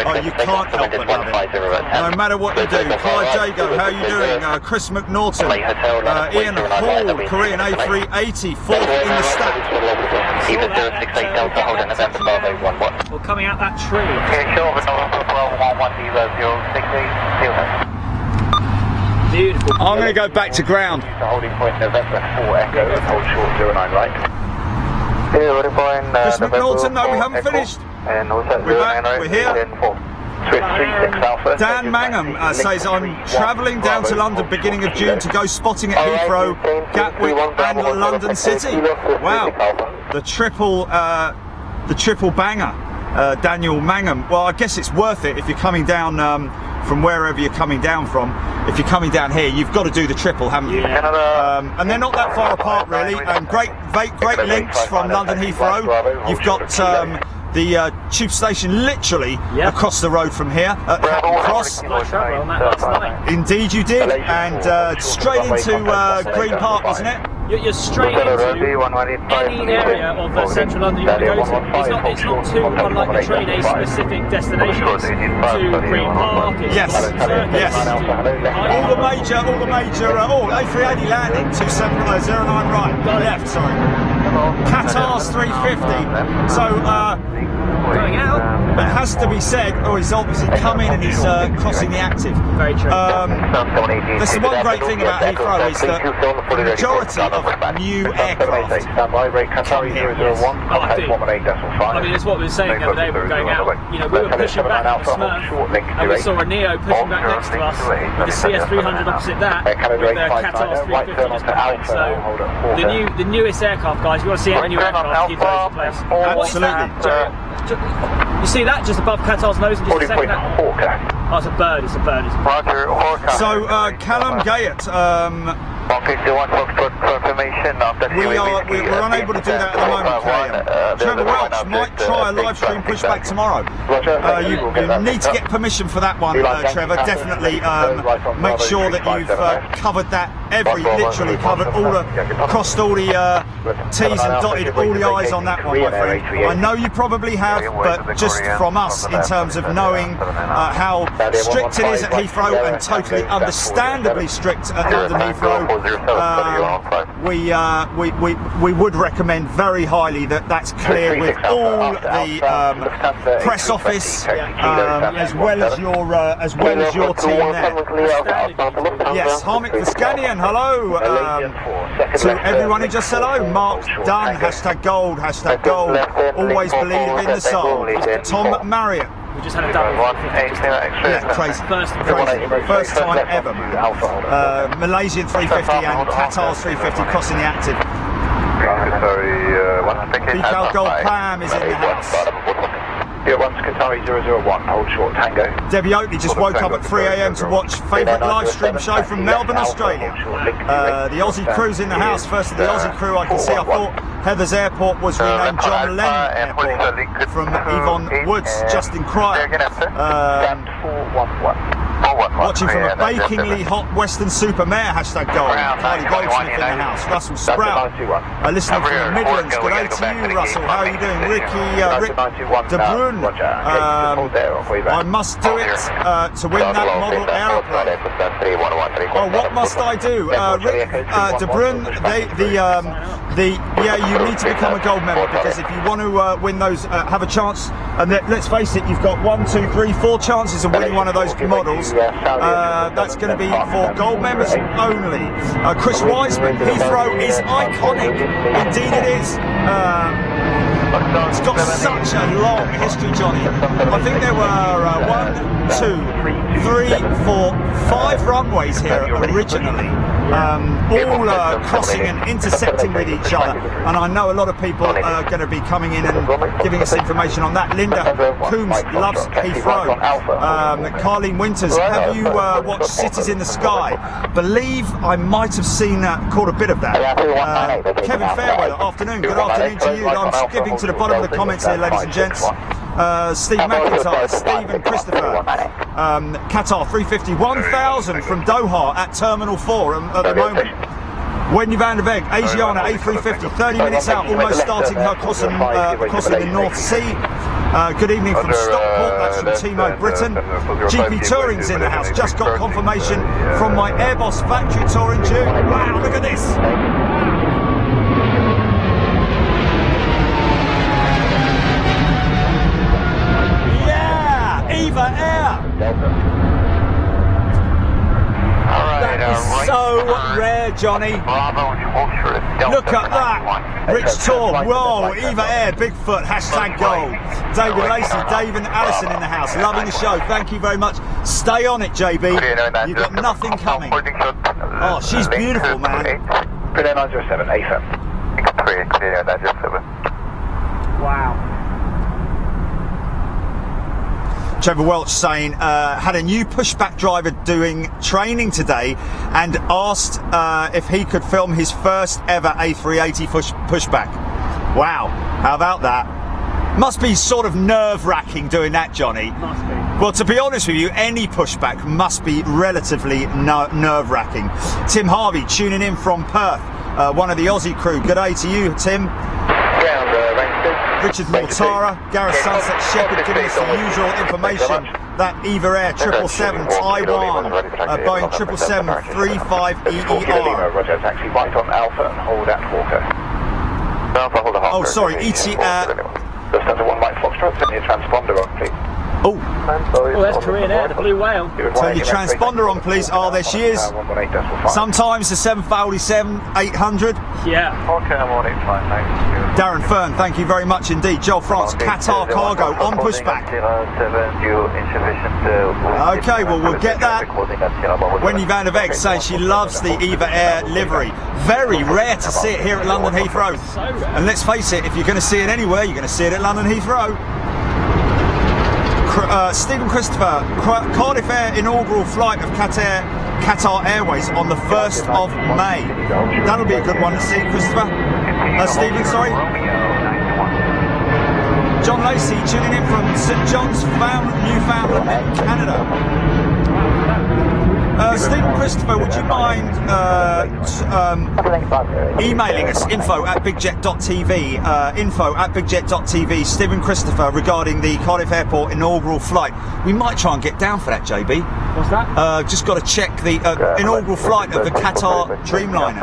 Oh, you can't help but love it. No matter what you do. Clive Jago, how are you doing? Chris McNaughton, Ian Hall, Korean A380, fourth in the stack. Well, coming out that tree. Beautiful. I'm going to go back to ground. Holding point November 4 Echo, hold short 09 right. Chris McNaughton, no, we haven't finished. We're back, we're here. Dan Mangum says, I'm travelling down to London beginning of June to go spotting at Heathrow, Gatwick and London City. Wow, the triple banger, Daniel Mangum. Well, I guess it's worth it if you're coming down from wherever you're coming down from. If you're coming down here, you've got to do the triple, haven't you? And they're not that far apart, really. And great links from London Heathrow. You've got the tube station literally across the road from here at Hatton Cross. Indeed you did, and straight into Green Park, wasn't it? You're straight into any area of central London you want to go to. It's not too unlike the train a specific destination. It's to Green Park. Yes. All the major. A380 landing 2709 right. Left. Sorry. Qatar's 350. So. Going out. It has to be said, he's obviously come in and he's crossing the active. Very true. This is one great thing about Heathrow is that the majority of new aircraft come here. I mean, it's what we were saying the other day when we were going out. You know, we were pushing back on the Smurf, and we saw a Neo pushing back next to us, with the CS300 opposite that, with the Qatar's 350 just behind. So, the newest aircraft, guys, if you want to see any new aircraft, Heathrow's the place. Absolutely. You see that just above Qatar's nose in just a second? Oh, it's a bird, it's a bird. So, Callum Gayet, we're unable to do that at the moment, Callum. Trevor Welch might try a live stream pushback tomorrow. You need to get permission for that one, Trevor. Definitely make sure that you've covered that, literally covered crossed all the T's and dotted all the I's on that one, my friend. I know you probably have, but just from us, in terms of knowing how strict it is at Heathrow, and totally understandably strict at London Heathrow, we would recommend very highly that that's cleared with all the press office, as well as your team there. Yes, Harmik Viscanian, hello to everyone who just said hello. Mark Dunn, hashtag gold, always believe in the soul. Tom Marriott. We just had a double. Yeah, crazy. First time ever. Malaysian 350 and Qatar's 350 crossing the active. Decal Gold Pam is in the house. Yeah, one's Qatari 001, hold short Tango. Debbie Oakley just woke up at 3 AM to watch favourite live stream show from Melbourne, Australia. The Aussie crew's in the house. First of the Aussie crew I can see. I thought Heathers Airport was renamed John Lennon Airport from Yvonne Woods, Justin Cryer. Watching from a bakingly hot Western Supermare, hashtag gold. Carly Goldsmith in the house. Russell Sprout, listening from the Midlands. Good day to you, Russell. How are you doing? Rick De Bruyne. I must do it to win that model aeroplane. Oh, what must I do? Rick De Bruyne, you need to become a gold member, because if you want to win those, have a chance, and let's face it, you've got 1, 2, 3, 4 chances of winning one of those models. That's going to be for gold members only. Chris Wiseman, Heathrow is iconic. Indeed it is. It's got such a long history, Johnny. I think there were 1, 2, 3, 4, 5 runways here originally, all crossing and intersecting with each other, and I know a lot of people are going to be coming in and giving us information on that. Linda Coombs loves Heathrow. Carlene Winters, have you watched Cities in the Sky? Believe I might have seen caught a bit of that. Kevin Fairweather, afternoon. Good afternoon to you. I'm skipping to the bottom of the comments here, ladies and gents. Steve McIntyre, Stephen Christopher, Qatar 350, 1,000 from Doha at Terminal 4 at the moment. Wendy van der Weg, Asiana A350, 30 minutes out, almost starting her crossing the North Sea. Good evening from Stockport, that's from Timo Britton. GP Touring's in the house, just got confirmation from my Airbus factory tour in June. Wow, look at this! Eva Air! That is so rare, Johnny. Look at that! Rich Tour, whoa, Eva Air, Bigfoot, hashtag gold. David Lacey, Dave and Alison in the house, loving the show, thank you very much. Stay on it, JB, you've got nothing coming. Oh, she's beautiful, man. 907, AFM. Wow. Trevor Welch saying, had a new pushback driver doing training today and asked if he could film his first ever A380 pushback. Wow, how about that? Must be sort of nerve-wracking doing that, Johnny. Must be. Well, to be honest with you, any pushback must be relatively nerve-wracking. Tim Harvey tuning in from Perth, one of the Aussie crew. Good day to you, Tim. Richard Mortara, Gareth Sunset Shepherd giving us the usual information. That Eva Air 777 Taiwan, Boeing 777-35EER. Roger, taxi right on Alpha and hold at Walker. Oh, sorry, ET. Just under 1 Mike Foxtrot, send your transponder on, please. Oh, that's Korean Air, the Blue Whale. turn your transponder on, please. Oh, there she is. Sometimes the 747-800. Yeah. Okay, I'm on it, fine, thanks. Darren Fern, thank you very much indeed. Joel France, Qatar Cargo on pushback. Okay, well, we'll get that. Wendy van der Weg saying she loves the Eva Air livery. Very rare to see it here at London Heathrow. And let's face it, if you're going to see it anywhere, you're going to see it at London Heathrow. Stephen Christopher, Cardiff Air inaugural flight of Qatar Airways on the 1st of May. That'll be a good one to see, Christopher. Stephen, sorry. John Lacey tuning in from St John's, Newfoundland, Canada. Stephen Christopher, would you mind emailing us info@bigjet.tv, info@bigjet.tv, Stephen Christopher, regarding the Cardiff Airport inaugural flight? We might try and get down for that, JB. What's that? Just got to check the inaugural flight of the Qatar Dreamliner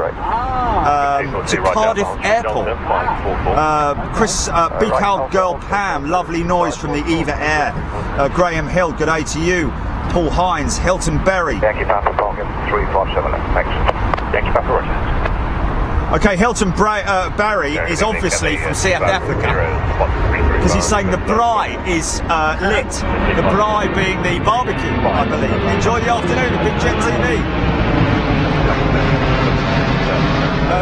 to Cardiff Airport. Chris, Becal Girl Pam, lovely noise from the Eva Air. Graham Hill, good day to you. Paul Hines, Hilton Berry. Yankee Papa Falcon 357, thanks. Yankee Papa Roger. Okay, Hilton Barry is obviously from South Africa, because he's saying the braai is lit. The braai being the barbecue, I believe. Enjoy the afternoon at Big Jet TV.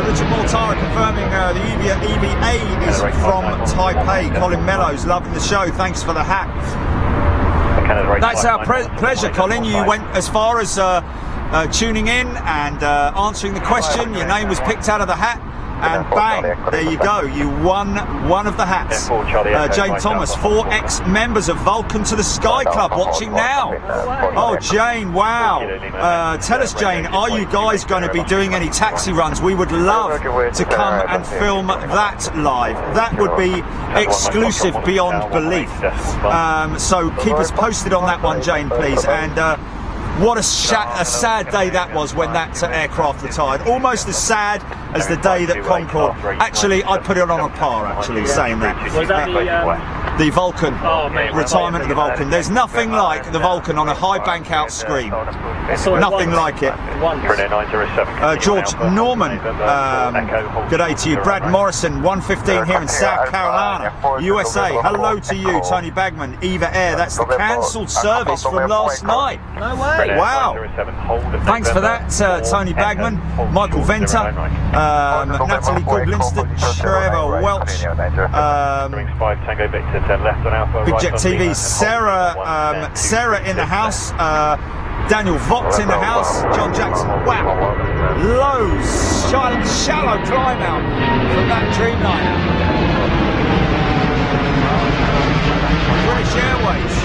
Richard Mortara confirming the EVA is from Taipei. Colin Mellows, loving the show. Thanks for the hat. That's our pleasure, Colin. You went as far as tuning in and answering the question. Your name was picked out of the hat. and bang, there you go. You won one of the hats. Jane Thomas, 4 ex-members of Vulcan to the Sky Club watching now. Oh, Jane, wow. Tell us, Jane, are you guys going to be doing any taxi runs? We would love to come and film that live. That would be exclusive beyond belief. So keep us posted on that one, Jane, please. And what a sad day that was when that aircraft retired. Almost as sad as the day that Concorde. Actually, I'd put it on a par, actually, saying that. Was that the Vulcan, mate, retirement of the Vulcan. There's nothing like the Vulcan on a high bank out screen. Nothing like it. George Norman, good day to you. Brad Morrison, 1:15 here in South Carolina, USA. Hello to you, Tony Bagman, Eva Air. That's the cancelled service from last night. No way. Wow. Thanks for that, Tony Bagman, Michael Venter, Natalie Goodlinster, Trevor Welch, Big Jet TV, Sarah in the house, Daniel Vogt in the house, John Jackson. Wow, lows, shallow climb out from that Dreamliner. British Airways.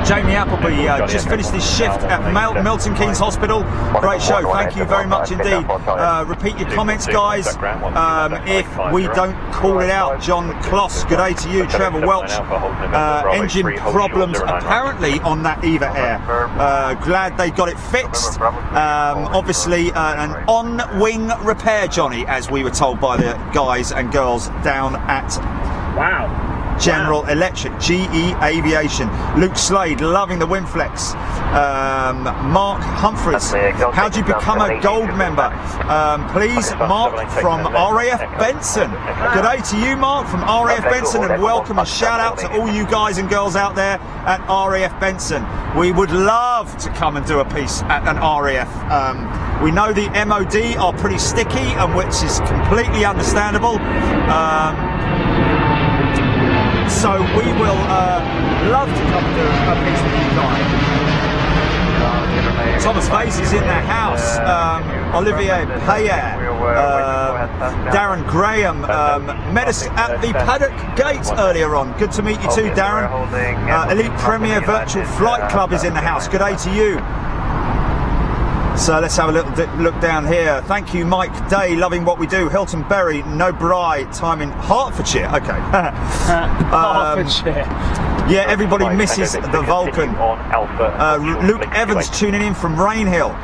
Jamie Appleby just finished his shift at Milton Keynes Hospital. Great show, thank you very much indeed. Repeat your comments, guys, if we don't call it out. John Kloss, good day to you. Trevor Welch, engine problems apparently on that Eva Air. Glad they got it fixed. Obviously an on-wing repair, Johnny, as we were told by the guys and girls down at General Electric, GE Aviation. Luke Slade, loving the Winflex. Mark Humphreys, how do you become a gold member? Please, Mark from RAF Benson. Good day to you, Mark from RAF Benson, and welcome and shout out to all you guys and girls out there at RAF Benson. We would love to come and do a piece at an RAF. We know the MOD are pretty sticky, and which is completely understandable. So we will love to come and do a piece with you guys. Thomas Vase is in the house. Olivier Payer, Darren Graham met us at the paddock gate earlier on. Good to meet you too, Darren. Elite Premier Virtual Flight Club is in the house. Good day to you. So let's have a little look down here. Thank you, Mike Day, loving what we do. Hilton Berry, no Bry, time in Hertfordshire. Okay. Hertfordshire. Yeah, everybody misses the Vulcan. Luke Evans tuning in from Rainhill.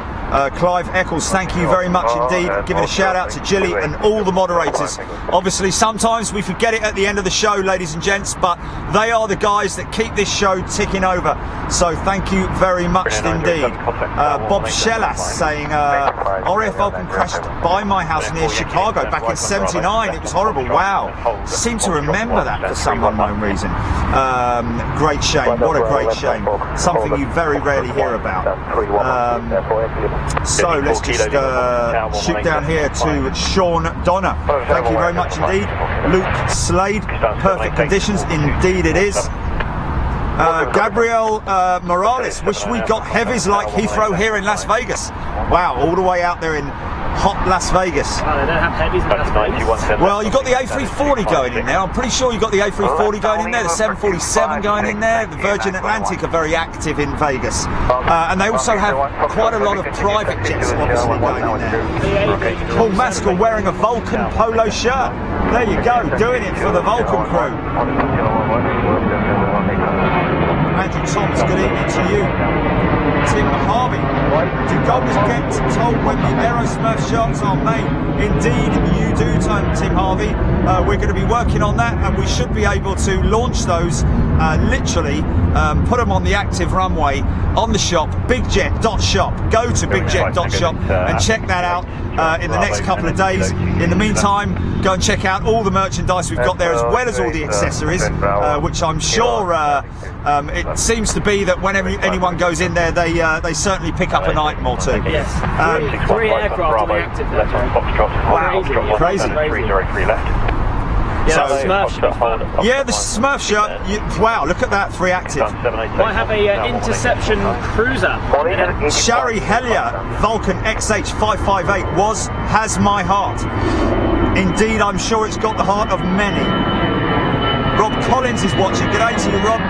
Clive Eccles, thank you very much indeed. Giving a shout out to Gilly and all the moderators. Obviously, sometimes we forget it at the end of the show, ladies and gents, but they are the guys that keep this show ticking over. So thank you very much indeed. Bob Shellas saying, RAF Vulcan crashed by my house near Chicago back in '79. It was horrible. Wow. Seem to remember that for some unknown reason. Great shame. What a great shame. Something you very rarely hear about. So let's just shoot down here to Sean Donner. Thank you very much indeed. Luke Slade, perfect conditions, indeed it is. Gabriel Morales, wish we got heavies like Heathrow here in Las Vegas. Wow, all the way out there in hot Las Vegas. Oh, they don't have heavies in Las Vegas. Well, you got the A340 going in there. I'm pretty sure you got the A340 going in there, the 747 going in there. The Virgin Atlantic are very active in Vegas. And they also have quite a lot of private jets obviously going in there. Paul Maskell wearing a Vulcan polo shirt. There you go, doing it for the Vulcan crew. Andrew Thomas, good evening to you. Tim Harvey, do goggles get told when the Aerosmurf shots are made? Indeed you do, Tim Harvey. We're going to be working on that, and we should be able to launch those, literally put them on the active runway on the shop, bigjet.shop. Go to bigjet.shop and check that out in the next couple of days. In the meantime, go and check out all the merchandise we've got there, as well as all the accessories, which I'm sure it seems to be that whenever anyone goes in there, they certainly pick up an item or two. Yes. Three aircraft on the active. Wow, crazy. Yeah, so, Smurf should be fun. Yeah, the Smurf shirt. Wow, look at that, 3 active. Might have a interception cruiser. Shari Hellier, Vulcan XH558 has my heart. Indeed, I'm sure it's got the heart of many. Rob Collins is watching. G'day to you, Rob.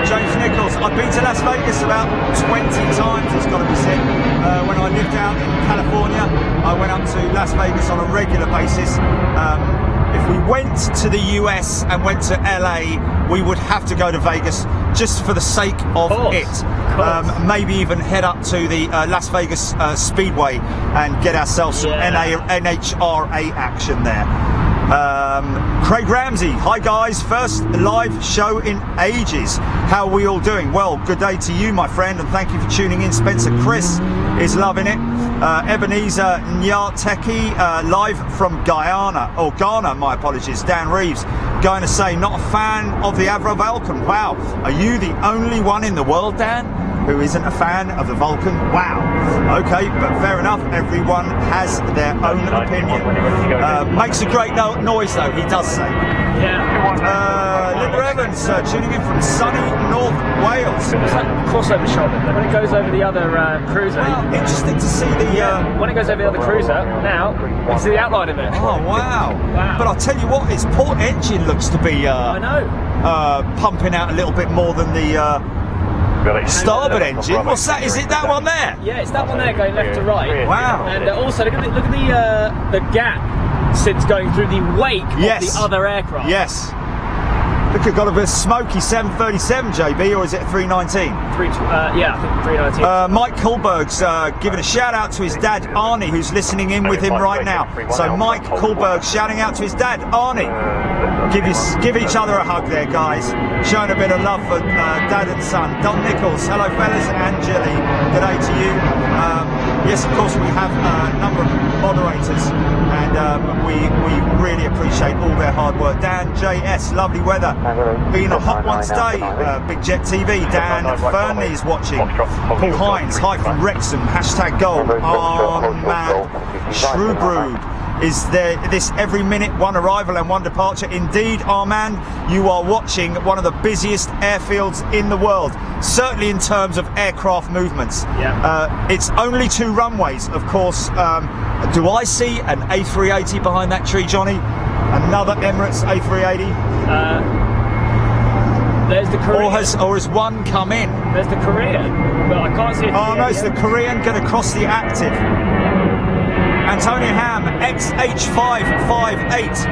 James Nichols. I've been to Las Vegas about 20 times, it's got to be said. When I lived out in California, I went up to Las Vegas on a regular basis. If we went to the US and went to LA, we would have to go to Vegas just for the sake of it. Maybe even head up to the Las Vegas Speedway and get ourselves some NHRA action there. Craig Ramsey, hi guys, first live show in ages. How are we all doing? Well, good day to you, my friend, and thank you for tuning in. Spencer Chris is loving it. Ebenezer Nyarteki, live from Ghana, my apologies. Dan Reeves, going to say, not a fan of the Avro Vulcan. Wow, are you the only one in the world, Dan, who isn't a fan of the Vulcan? Wow. Okay, but fair enough. Everyone has their own opinion. Makes a great noise, though, he does say. Yeah. Linda Evans, tuning in from sunny North Wales. It's like crossover shot. When it goes over the other cruiser. Well, interesting to see the... when it goes over the other cruiser, now, you can see the outline of it. Oh, wow. But I'll tell you what, its port engine looks to be... I know. Pumping out a little bit more than the... starboard engine. What's that? Is it that one there? Yeah, it's that one there going left to right. Wow. And also look at the gap since going through the wake of the other aircraft. Yes. Look, it's got a bit of smoky 737, JB, or is it 319? Yeah, I think 319. Mike Kuhlberg's giving a shout out to his dad Arnie, who's listening in with him right now. So Mike Kuhlberg shouting out to his dad Arnie. Give each other a hug there, guys. Showing a bit of love for dad and son. Don Nichols, hello fellas, and Jilly, good day to you. Yes, of course we have a number of moderators, and we really appreciate all their hard work. Dan JS, lovely weather. Been a hot one today. Big Jet TV. Dan Fernley is watching. Paul Hines, hi from Wrexham. Hashtag goal. Oh man. Shrewbrew. Is there this every minute, one arrival and one departure? Indeed, Armand, you are watching one of the busiest airfields in the world, certainly in terms of aircraft movements. Yeah. It's only 2 runways, of course. Do I see an A380 behind that tree, Johnny? Another Emirates A380? There's the Korean. Or has one come in? There's the Korean, but I can't see it. Oh no, it's the Korean going to cross the active. Antonia Ham, XH558,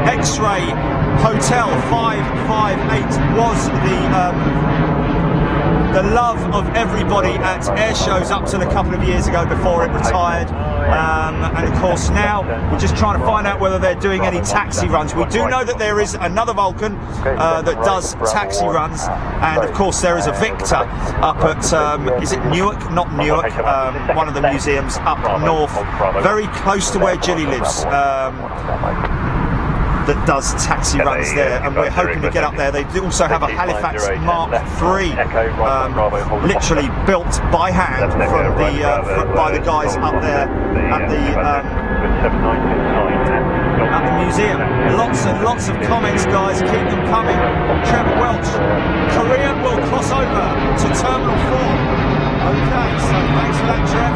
X-Ray Hotel 558 was the love of everybody at air shows up till a couple of years ago before it retired. And of course now we're just trying to find out whether they're doing any taxi runs. We do know that there is another Vulcan that does taxi runs, and of course there is a Victor up at is it Newark? Not Newark, one of the museums up north, very close to where Jilly lives, that does taxi runs there, and we're hoping to get up there. They do also have a Halifax Mark III, literally built by hand from by the guys up there at the museum. Lots and lots of comments, guys. Keep them coming. Trevor Welch, Korea will cross over to Terminal 4. Okay, so thanks for that, Trev.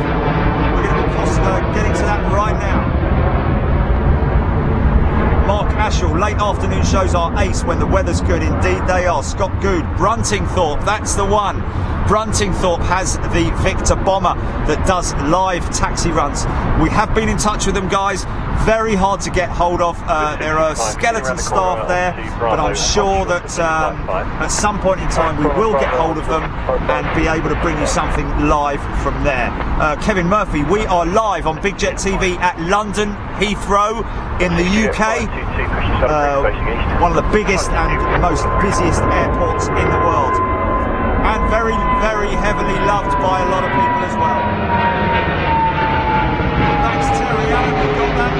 We're going to be getting to that right now. Mark Ashall, late afternoon shows are ace when the weather's good. Indeed they are. Scott Good, Bruntingthorpe, that's the one. Bruntingthorpe has the Victor bomber that does live taxi runs. We have been in touch with them, guys. Very hard to get hold of. There are skeleton staff there, but I'm sure that at some point in time we will get hold of them and be able to bring you something live from there. Kevin Murphy, we are live on Big Jet TV at London Heathrow in the UK. One of the biggest and most busiest airports in the world, and very, very heavily loved by a lot of people as well. Thanks, Terry Allen, we got that.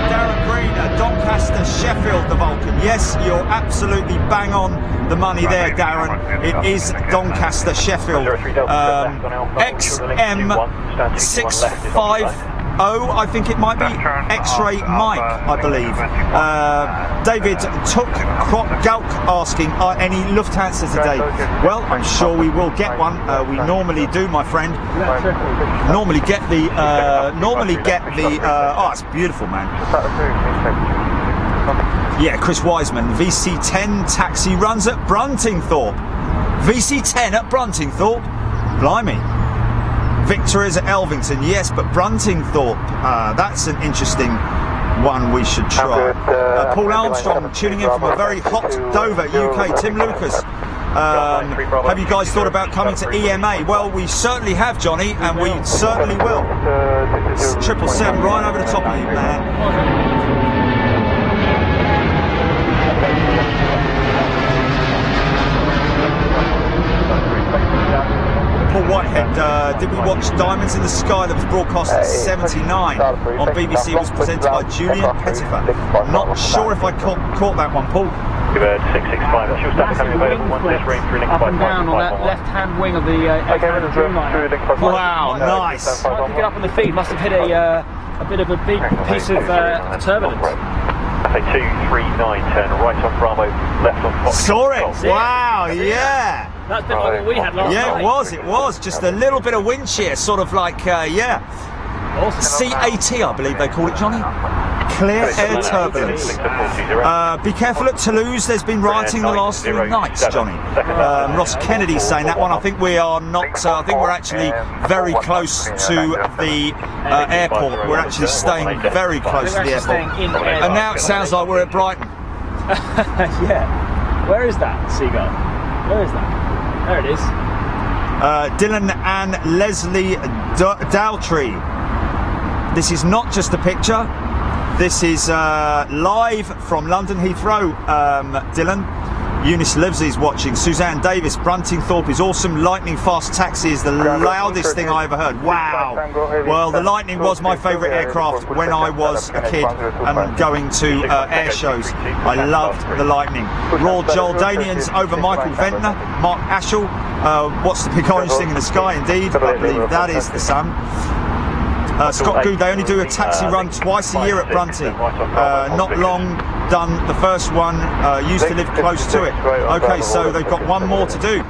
Darren Green, Doncaster, Sheffield, the Vulcan. Yes, you're absolutely bang on the money there, Darren. It is Doncaster, Sheffield. XM65 O, I think it might be. X-ray Mike, I believe. David Took Gauk asking, are any Lufthansa today? Well, I'm sure we will get one. We normally do, my friend. Normally get the. Oh, it's beautiful, man. Yeah, Chris Wiseman. VC10 taxi runs at Bruntingthorpe. VC10 at Bruntingthorpe. Blimey. Victor is at Elvington, yes, but Bruntingthorpe, that's an interesting one we should try. Paul Armstrong tuning in from a very hot Dover, UK. Tim Lucas, have you guys thought about coming to EMA? Well, we certainly have, Johnny, and we certainly will. It's 777 right over the top of you, man. Paul Whitehead, did we watch Diamonds in the Sky that was broadcast at 79 on BBC? It was presented by Julian Pettifer. Not sure if I caught that one, Paul. 665. She'll start becoming available once this range through link up and down on that left-hand wing of the Dreamliner. Wow, nice. Trying to get up on the feed, must have hit a bit of a big piece of turbulence. Say 239, turn right on Bravo, left on Fox. Saw it! Wow, yeah! That's a bit like what we had last night. Yeah, it was. Just a little bit of wind shear, sort of like, yeah. Awesome. CAT, I believe they call it, Johnny. Clear air turbulence. Be careful at Toulouse, there's been rioting the last 3 nights, Johnny. Ross Kennedy saying that one. I think we are not, I think we're actually very close to the airport. We're actually staying very close to the airport. And now it sounds like we're at Brighton. Yeah. Where is that, Seagull? Where is that? There it is. Dylan and Leslie Daltrey. This is not just a picture. This is live from London Heathrow, Dylan. Eunice Livesey is watching. Suzanne Davis, Bruntingthorpe is awesome. Lightning fast taxi is the loudest thing I ever heard. Wow. Well, the Lightning was my favourite aircraft when I was a kid and going to air shows. I loved the Lightning. Raw Jordanians over Michael Ventnor. Mark Ashall, what's the big orange thing in the sky? Indeed, I believe that is the sun. Scott Good, they only do a taxi run twice a year at Brunty. Not long done. The first one used to live close to it. Okay, so they've got one more to do.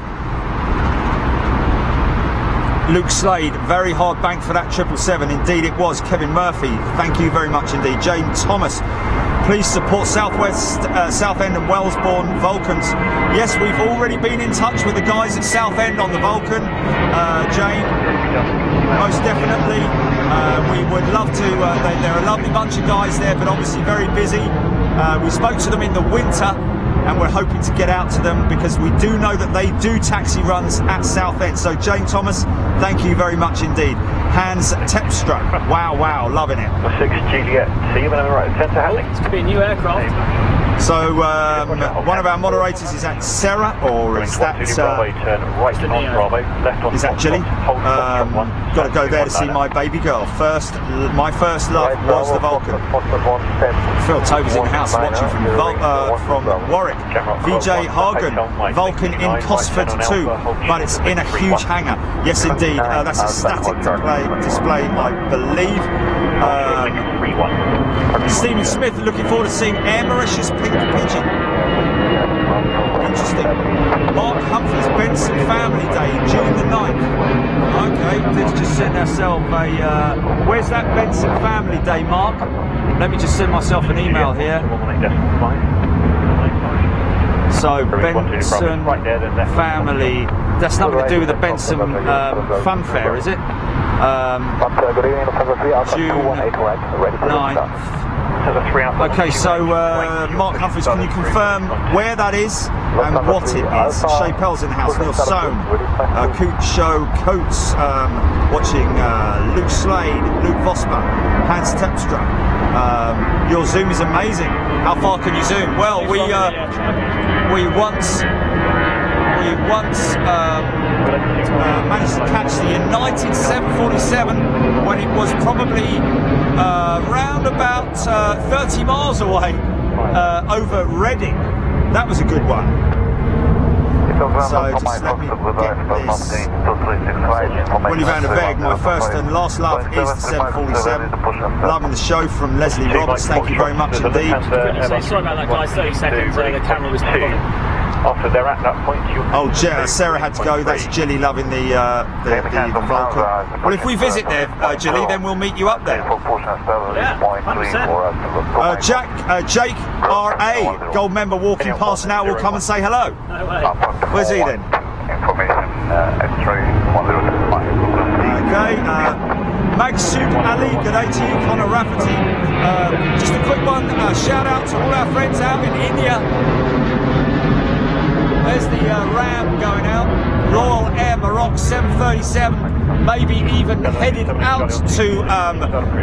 Luke Slade, very hard bank for that 777. Indeed it was. Kevin Murphy, thank you very much indeed. Jane Thomas, please support Southwest, Southend and Wellesbourne Vulcans. Yes, we've already been in touch with the guys at Southend on the Vulcan. Jane, most definitely. We would love to, they're a lovely bunch of guys there, but obviously very busy. We spoke to them in the winter and we're hoping to get out to them because we do know that they do taxi runs at Southend. So Jane Thomas, thank you very much indeed. Hans Tepstra, wow, loving it. 6 Juliet, see you when I'm right, 10 to Hadley. This could be a new aircraft. So one of our moderators is that Sarah, or is that is that Jilly? Got to go there to see my baby girl. My first love was the Vulcan. Phil Toby's in the house watching from Warwick. VJ Hagen, Vulcan in Cosford too, but it's in a huge hangar. Yes, indeed. That's a static display, I believe. Stephen Smith, looking forward to seeing Air Mauritius Pink Pigeon. Interesting. Mark Humphreys, Benson Family Day, June the 9th. Okay, let's just send ourselves a... where's that Benson Family Day, Mark? Let me just send myself an email here. So, Benson Family... That's nothing to do with the Benson Funfair, is it? June 9th. Okay, so Mark Humphreys, can you confirm where that is and what it is? Shay Pell's in the house, Neil Sohn, Coot Show, Coates, watching Luke Slade, Luke Vosper, Hans Tepstra. Your zoom is amazing. How far can you zoom? Well, we once managed to catch the United 747 when it was probably round about 30 miles away over Reading. That was a good one. So just let me get this. Willie van der Veeg, my first and last love is the 747. Loving the show from Leslie Roberts. Thank you very much indeed. Sorry about that, guys. 30 seconds. The camera was not. After they're at that point, oh, Sarah had to go. That's Jilly loving the Vulcan. Well, if we visit there, Jilly, then we'll meet you up there. Jake R.A., gold member, walking past now, will come and say hello. No way. Where's he then? Okay, Magsud Ali, good day to you. Connor Rafferty. Just a quick one, shout out to all our friends out in India. There's the Ram going out, Royal Air Maroc 737, maybe even headed out to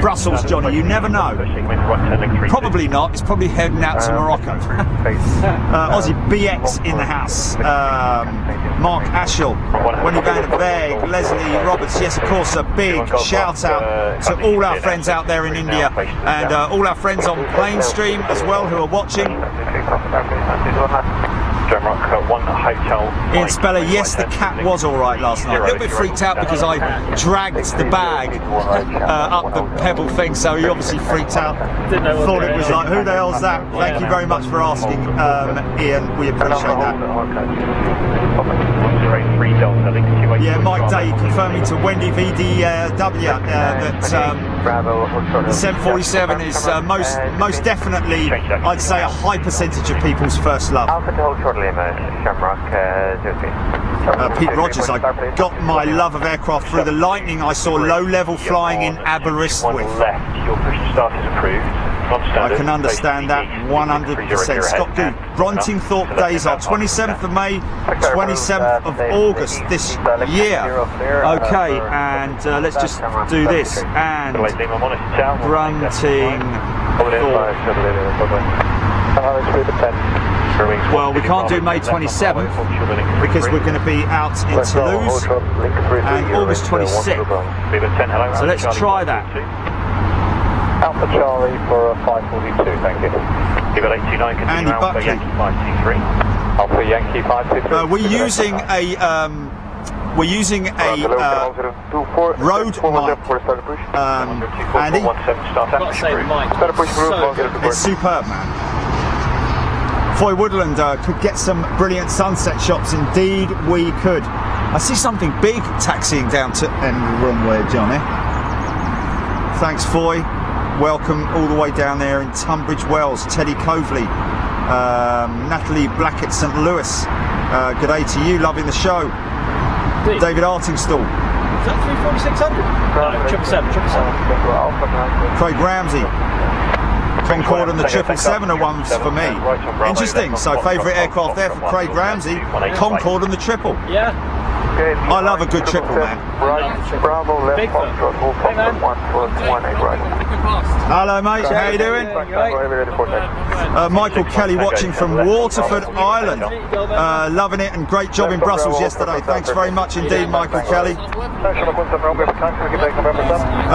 Brussels, Johnny, you never know. Probably not, it's probably heading out to Morocco. Aussie BX in the house, Mark Ashell, Winnie van der Veeg, Leslie Roberts, yes of course, a big shout out to all our friends out there in India and all our friends on Plainstream as well who are watching. Ian Speller, yes, the cat was alright last night. A little bit freaked out because I dragged the bag up the pebble thing, so he obviously freaked out. Thought it was like, who the hell's that? Thank you very much for asking, Ian. We appreciate that. Yeah, Mike Day confirming to Wendy VDW that the 747 is most definitely, I'd say, a high percentage of people's first love. Pete Rogers, I got my love of aircraft through the Lightning. I saw low-level flying in Aberystwyth. I can understand that 100%. Scott Goode, Brontingthorpe days are 27th of May, 27th of August this year. Okay, and let's just do this. And Brontingthorpe. Well, we can't do May 27th because we're going to be out in Toulouse and August 26th. So let's try that. Alpha Charlie for 542, thank you. Andy Buckley. Yankee 523. Alpha Yankee 523. We're using a road mic. Andy, it's superb, man. Foy Woodland could get some brilliant sunset shots. Indeed, we could. I see something big taxiing down to the wrong way, Johnny. Thanks, Foy. Welcome all the way down there in Tunbridge Wells. Teddy Coveley, Natalie Blackett, St Louis. Good day to you, loving the show. David Artingstall. Is that 34600? No, 777. Craig Ramsey. Concorde and the 777 are ones for me. Interesting. So favourite aircraft there for Craig Ramsey, Concorde and the triple. Yeah. I love a good triple, man. Bravo left foxtrot, hold foxtrot 1 right. Hello, mate. How you doing? Michael Kelly watching from Waterford, Ireland. Loving it and great job in Brussels yesterday. Thanks very much indeed, Michael Kelly.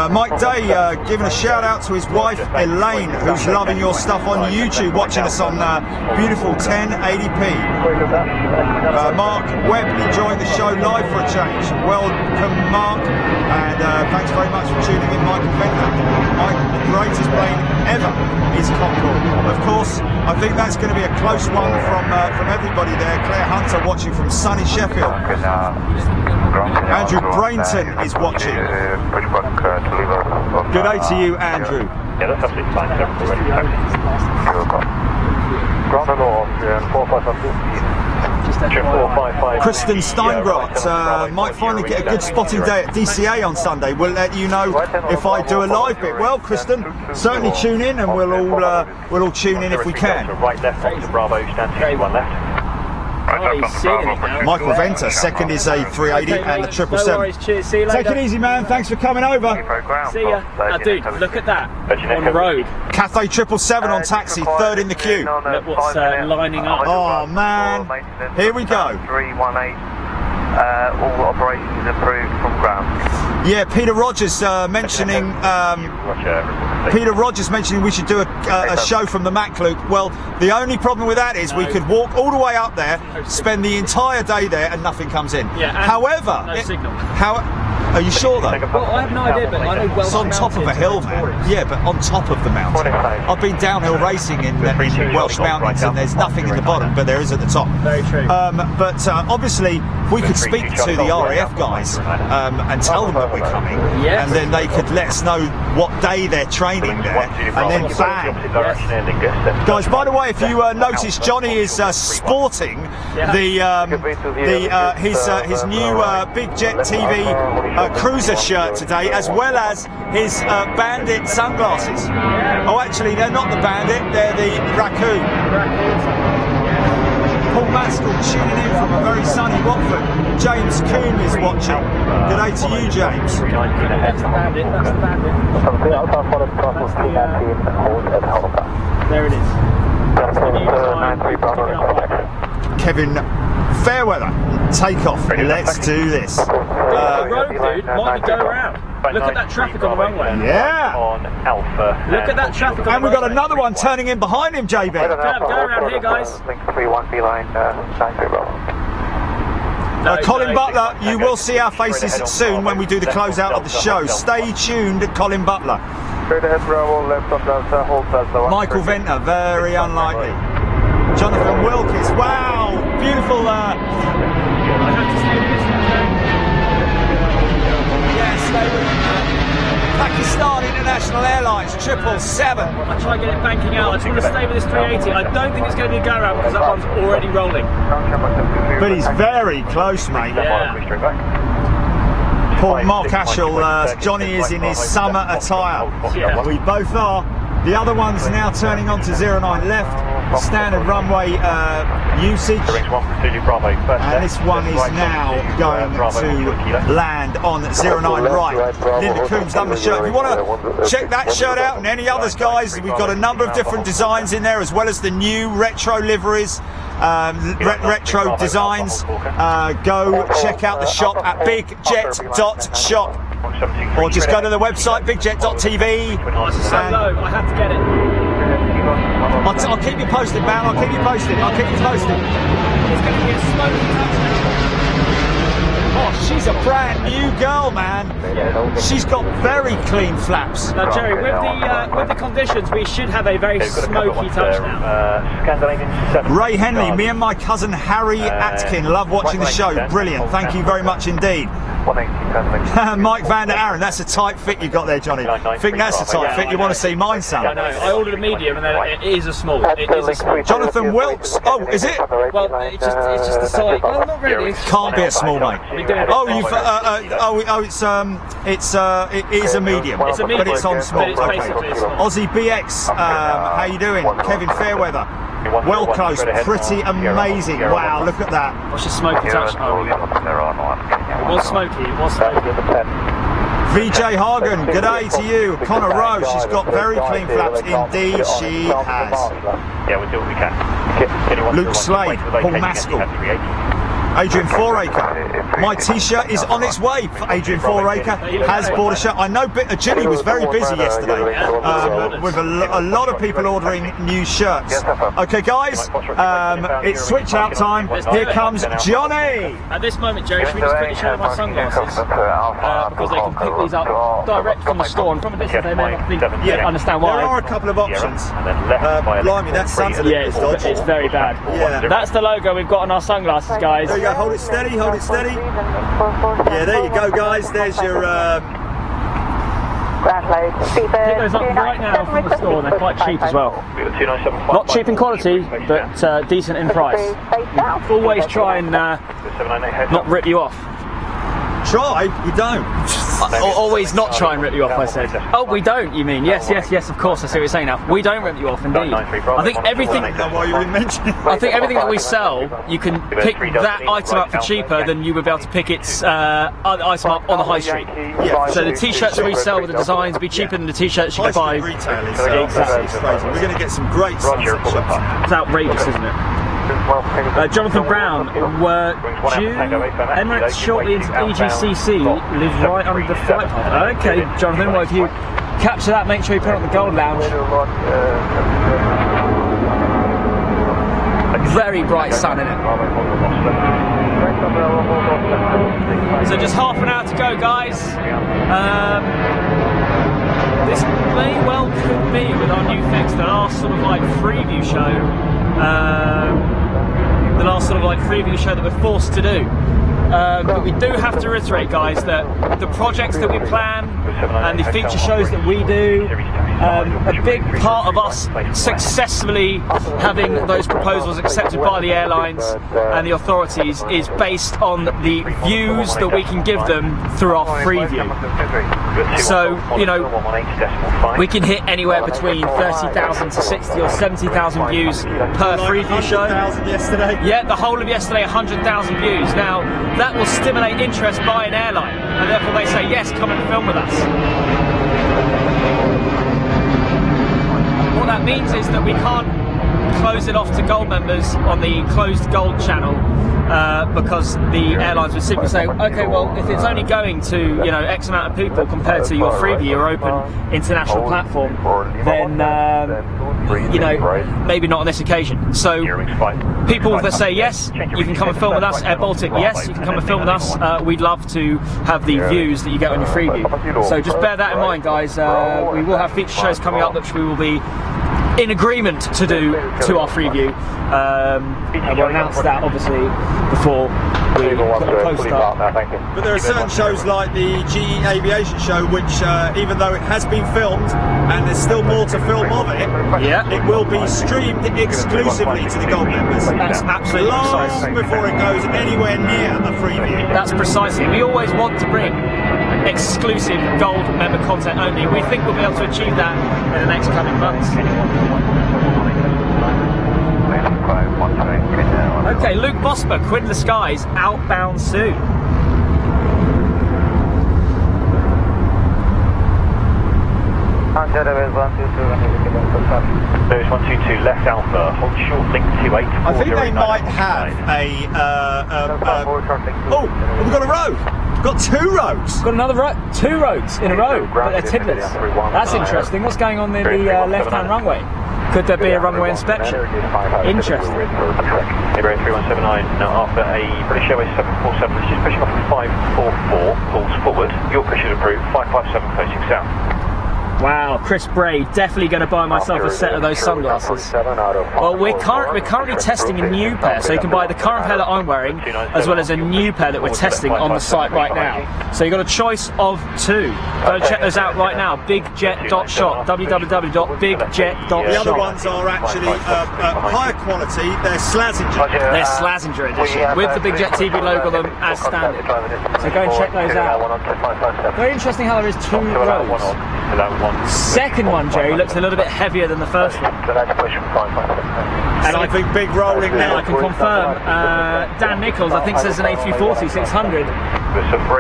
Mike Day giving a shout out to his wife Elaine, who's loving your stuff on YouTube, watching us on beautiful 1080p. Mark Webb enjoying the show live for a change. Welcome, Mark, and thanks very much for tuning in, Michael Venter. My greatest plane ever is Concorde. Of course, I think that's going to be a close one from everybody there. Claire Hunter watching from sunny Sheffield. Andrew Brainton is watching. Good day to you, Andrew. Yeah, that's absolutely fine. Ground north, 455. Kristen Steingrot might finally get a good spotting day at DCA on Sunday. We'll let you know if I do a live bit. Well, Kristen, certainly tune in, and we'll all tune in if we can. Right, left, Bravo, stand 1 left. Michael Venter, second is a 380 and the 777. No worries, cheers, see you later. Take it easy, man. Thanks for coming over. See ya. Now, dude, look at that on the road. Cathay 777 on taxi, third in the queue. Look what's lining up. Oh man, here we go. All operations approved from ground. Yeah, Peter Rogers mentioning Peter Rogers mentioning we should do a show from the Mac, Luke. Well, the only problem with that is we could walk all the way up there, spend the entire day there, and nothing comes in. Yeah, however, no signal. Are you sure though? Well, I have no idea, but I know It's on top of a hill, man. Yeah, but on top of the mountain. I've been downhill racing in Welsh mountains, and there's nothing in the bottom, but there is at the top. Very true. But obviously, we could speak to the RAF guys and tell them that we're coming, Yes. and then they could let us know what day they're training there, and then bang. Guys, by the way, if you notice, Johnny is sporting his new Big Jet TV cruiser shirt today, as well as his Bandit sunglasses. Oh, actually, they're not the Bandit; they're the Raccoon. Paul Maskell tuning in from a very sunny Watford. James Coombe is watching. Good day to you, James. That's the Bandit. That's the Bandit. There it is. Kevin Fairweather, take off. Let's do this. The road, dude, might be go around. Look at that traffic on the runway. Yeah. On Alpha. Look at that traffic on the runway. And we've got another one turning in behind him, JB. Go around here, guys. Link 31 B-line 93 Bravo. Colin Butler, you will see our faces soon when we do the closeout of the show. Stay tuned, Colin Butler. Straight ahead Bravo, left on Delta, hold Delta. Michael Venter, very unlikely. Jonathan Wilkes, wow, beautiful. Yes, they were. Pakistan International Airlines 777. I try and get it banking out. I just want to stay with this 380. I don't think it's going to be a go around because that one's already rolling. But he's very close, mate. Yeah. Paul Mark Ashell, Johnny is in his summer attire. Yeah. We both are. The other one's now turning on to 09 left. Standard runway usage. And this one is now going to land on 09 right. Linda Coombs done the shirt. If you want to check that shirt out and any others, guys, we've got a number of different designs in there, as well as the new retro liveries. Retro designs. Go check out the shop at bigjet.shop, or just go to the website bigjet.tv. Oh, it's so low. I have to get it. I'll keep you posted, man. I'll keep you posted. It's going to be a smoking touchdown. Oh, she's a brand new girl, man. She's got very clean flaps. Now, Jerry, with the conditions, we should have a very smoky touchdown. Ray Henley, me and my cousin Harry Atkin love watching the show. Brilliant. Thank you very much indeed. Mike Van der Aaron, that's a tight fit you got there, Johnny. I think that's a tight fit. You want to see mine, son? I know. I ordered a medium, and then it is a small. It is a small. Jonathan Wilkes. Oh, is it? Well, it's just the size. Well, not really. Can't be a small, mate. Oh, it is a medium. It's a medium, but it's on small. but it's Okay. basically small. Aussie BX, how you doing? Kevin Fairweather. Well close, pretty amazing. Wow, look at that. Watch the smoky touch. Oh, it was smoky. It was smoky. VJ Hagen, good day to you. Connor Rowe, she's got very clean flaps. Indeed, she has. Yeah, we'll do what we can. Luke Slade, Paul Maskell. Adrian Foraker. My t-shirt is on its way for Adrian Foraker. Has bought a shirt. I know Jimmy was very busy yesterday with a lot of people ordering new shirts. Okay, guys, it's switch out time. Here comes Johnny. At this moment, Jerry, should we just quickly show my sunglasses? Because they can pick these up direct from the store, and from a distance they may not understand why. There are a couple of options. Blimey, that sun's a little dodgy. It's very bad. Yeah. That's the logo we've got on our sunglasses, guys. There you go, hold it steady, hold it steady. Yeah, there you go, guys. There's your. Pick those up right now from the store, and they're quite cheap as well. Not cheap in quality, but decent in price. We always try and not rip you off. Try, we don't. Always not try and rip you off, I said. Oh, we don't, you mean? Yes, of course, I see what you're saying now. We don't rip you off, indeed. I think everything that we sell, you can pick that item up for cheaper than you would be able to pick its item up on the high street. Yeah. So the t-shirts that we sell with the designs will be cheaper than the t-shirts you can buy. Retail is crazy. We're going to get some great sunset shots. It's outrageous, isn't it? Jonathan Brown, were due Emirates shortly into EGCC, lives right under the flight path. Okay, Jonathan, well, if you capture that, make sure you put it on the Gold Lounge. Very bright sun in it. So just half an hour to go, guys. This may well could be, with our new fix, the last sort of like Freeview show. The last sort of like Freeview show that we're forced to do. But we do have to reiterate, guys, that the projects that we plan and the feature shows that we do, a big part of us successfully having those proposals accepted by the airlines and the authorities is based on the views that we can give them through our Freeview. So, you know, we can hit anywhere between 30,000 to 60 or 70,000 views per Freeview show. Yeah, the whole of yesterday, 100,000 views. Now, that will stimulate interest by an airline, and therefore they say, yes, come and film with us. What that means is that we can't close it off to Gold members on the closed Gold channel because the airlines would simply say, okay, well, if it's only going to, you know, X amount of people compared to your Freeview, your open international platform, then, you know, maybe not on this occasion. So people that say, yes, you can come and film with us, Air Baltic, yes, you can come and film with us, we'd love to have the views that you get on your Freeview. So just bear that in mind, guys. We will have feature shows coming up which we will be in agreement to do to our Freeview, and we'll announce that obviously before we put a post up. But there are certain shows like the GE Aviation show which, even though it has been filmed and there's still more to film of it, it will be streamed exclusively to the Gold members. That's absolutely precise. Long before it goes anywhere near a Freeview. That's precisely. We always want to bring exclusive Gold member content only. We think we'll be able to achieve that in the next coming months. Okay, Luke Bosper, Quinn the Skies, outbound soon. There's 122 left Alpha, hold short link 28. I think they might have a. Oh, we've got a road. Got two roads. Got another two roads in a row, but they're tidlets. That's interesting. What's going on in the left-hand runway? Could there be a runway inspection? Interesting. Embraer 3179 after a British Airways 747, it's just pushing off at 544, pulls forward. Your push is approved, 557 facing south. Wow, Chris Bray, definitely going to buy myself a set of those sunglasses. Well, we're currently testing a new pair, so you can buy the current pair that I'm wearing, as well as a new pair that we're testing on the site right now. So you've got a choice of two. Go check those out right now, bigjet.shop, www.bigjet.shop. The other ones are actually higher quality, they're Slazenger. They're Slazenger edition, with the Big Jet TV logo on them as standard. So go and check those out. Very interesting how there is two rows. Second one, Jerry, looks a little bit heavier than the first one. And I think big rolling now. I can confirm, Dan Nichols, I think says an A340-600.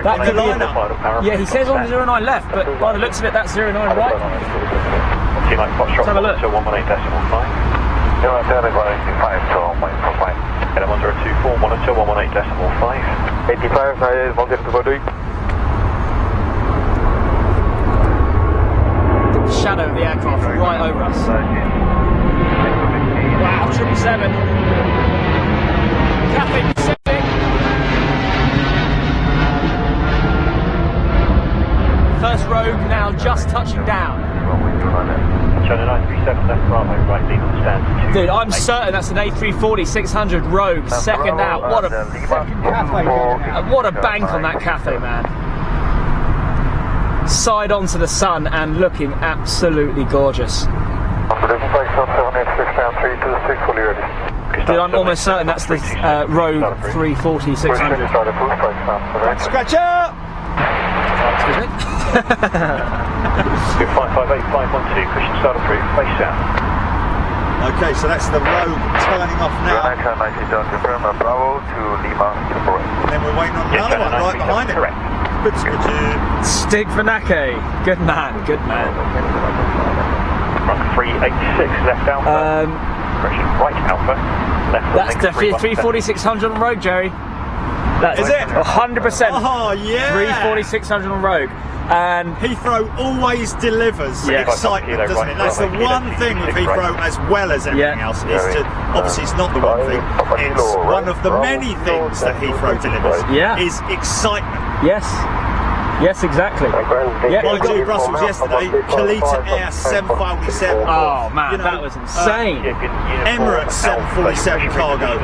That could be yeah, he says on 09 left, but by the looks of it, that's 09 right. Let's have a look. 118.5. 85, Shadow of the aircraft right over us. Wow, 777. Cathay Pacific. First rogue now just touching down. Dude, I'm certain that's an A340-600 Rogue, second out. What a bank on that Cathay, man. Side onto the sun and looking absolutely gorgeous. Dude, I'm almost certain that's the Rogue 340-600. Scratch up! Excuse me. 558-512, Christian start approved, face south. Okay, so that's the Rogue turning off now. And then we're waiting on another one right behind it. Correct. Stig Vanake, good man, good man. Runway 386 left Alpha. Correction, right Alpha. That's definitely a 340-600 on Rogue, Jerry. That's Is it? 100%. Oh, yeah. 340-600 on Rogue. And Heathrow always delivers excitement, doesn't it? That's the one thing with Heathrow, as well as everything else. Is to, obviously, it's not the one thing. It's one of the many things that Heathrow delivers. Is excitement. Yes. Yes, exactly. Mind you, Brussels yesterday, Kalita Air 747. Oh man, that was insane. Emirates 747 cargo.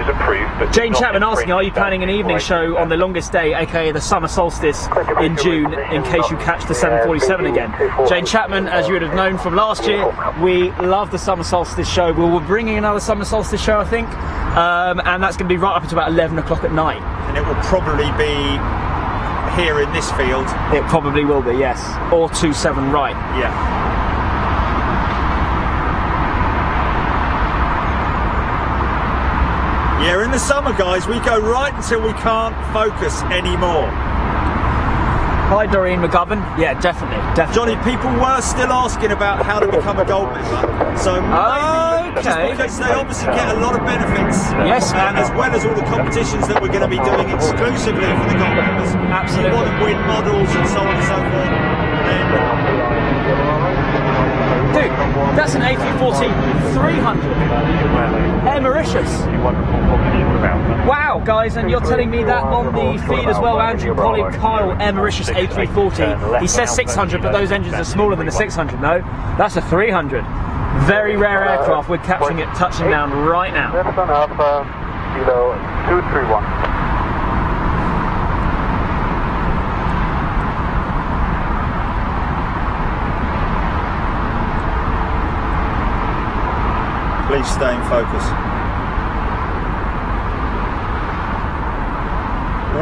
Jane Chapman asking, are you planning an evening show on the longest day, aka the summer solstice in June, in case you catch the 747 again? Jane Chapman, as you would have known from last year, we love the summer solstice show. We're bringing another summer solstice show, I think, and that's going to be right up until about 11 o'clock at night. And it will probably be here in this field. It probably will be, yes. Or 27 right. Yeah. Yeah, in the summer, guys, we go right until we can't focus anymore. Hi, Doreen McGovern. Yeah, definitely. Johnny, people were still asking about how to become a gold member. So maybe, just because they obviously get a lot of benefits. Yes, and as well as all the competitions that we're going to be doing exclusively for the gold members. Absolutely. You want to win models and so on and so forth. Dude, that's an A340-300. Air Mauritius. Wow, guys, and you're telling me that on the feed as well, Andrew, Polly, Kyle, Air Mauritius A340. He says 600, but those engines are smaller than a 600, no? That's a 300. Very rare aircraft. We're capturing it touching down right now. That's on Alpha, Kilo 231. Please stay in focus.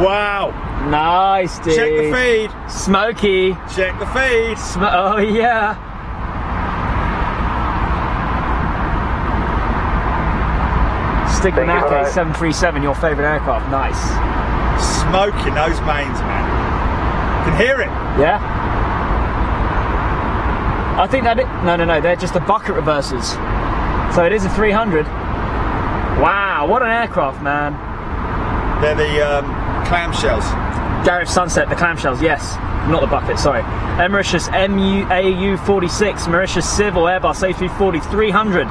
Wow! Nice, dude. Check the feed. Smoky. Check the feed. Oh, yeah. Stigmanake 737, your favourite aircraft. Nice. Smoking those mains, man. You can hear it. Yeah. I think that no, they're just the bucket reversers. So it is a 300. Wow, what an aircraft, man. They're the clamshells. Gareth Sunset, the clamshells, yes. Not the bucket, sorry. Air Mauritius AU46, Mauritius Civil Airbus A340-300.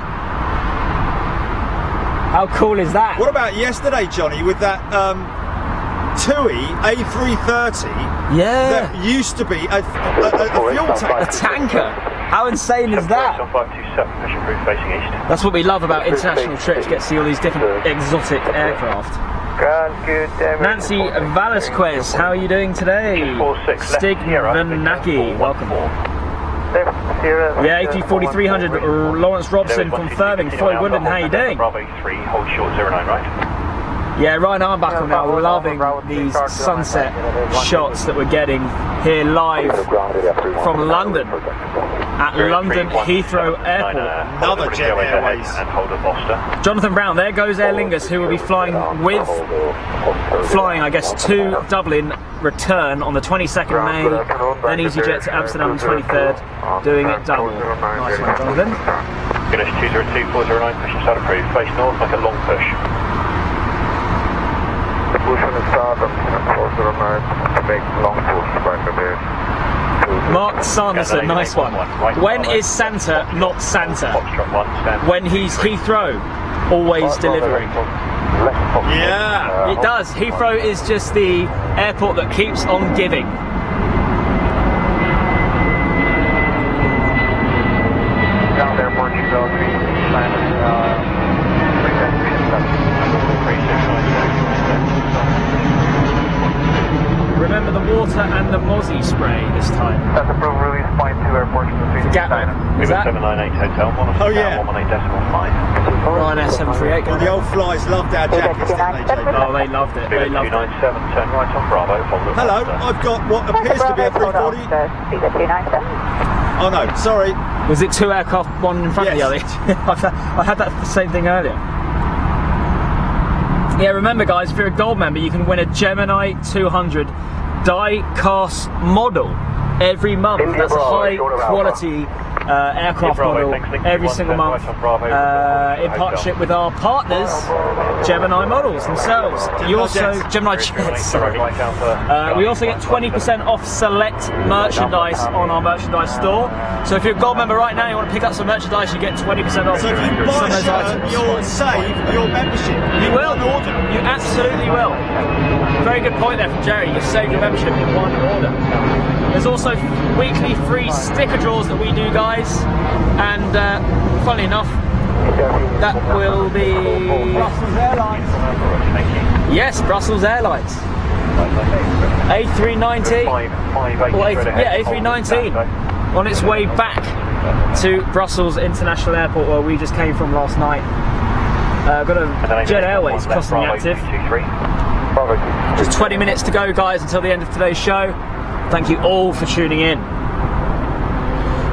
How cool is that? What about yesterday, Johnny, with that TUI A330? Yeah. That used to be a fuel tank. A tanker. How insane is that? That's what we love about international trips, get to see all these different exotic aircraft. Nancy Velasquez, how are you doing today? Stig Vanaki, welcome. Yeah, AT4300, Lawrence Robson confirming. Floyd Woodland, how are you doing? Yeah, Ryan Arbuckle now, we're loving these sunset shots that we're getting here live from London. At London Heathrow Airport. Another Jet Airways. Jonathan Brown, there goes Aer Lingus, who will be flying I guess, to Dublin, return on the 22nd of May, then EasyJet to Amsterdam on the 23rd, doing it double. Nice one, Jonathan. Finish 202-409, pushing start approved, face north like a long push. Pushing the start of closer emerge to make long push back a bit. Mark Sanderson, nice one. When is Santa not Santa? When he's Heathrow, always delivering. Yeah. It does. Heathrow is just the airport that keeps on giving. Down there, Portugal, Remember the water and the mozzie spray this time. That's approved release point 2 airport between Gatwick. Is that? 798 hotel, Oh yeah. 118.5. Ryanair 738. Well, the old flies loved our jackets, didn't they, JP? Oh, they loved it. They loved it. 297, turn right on Bravo. Hello, I've got what appears to be a 340. Oh no, sorry. Was it two aircraft, one in front of the other? I had that same thing earlier. Yeah, remember guys, if you're a gold member, you can win a Gemini 200 die-cast model every month. That's a high quality aircraft model every single month in partnership with our partners, Gemini Models themselves. You also Gemini Jets. Sorry. We also get 20% off select merchandise on our merchandise store. So if you're a gold member right now, you want to pick up some merchandise, you get 20% off. So if you buy a shirt, you'll save your membership. You will. You absolutely will. Very good point there from Jerry. You save your membership in one order. There's also weekly free sticker draws that we do, guys. And funnily enough, that will be Brussels Airlines. Yes, Brussels Airlines. A319. A319 on its way back to Brussels International Airport, where we just came from last night. Got a Jet Airways crossing the active. Just 20 minutes to go, guys, until the end of today's show. Thank you all for tuning in.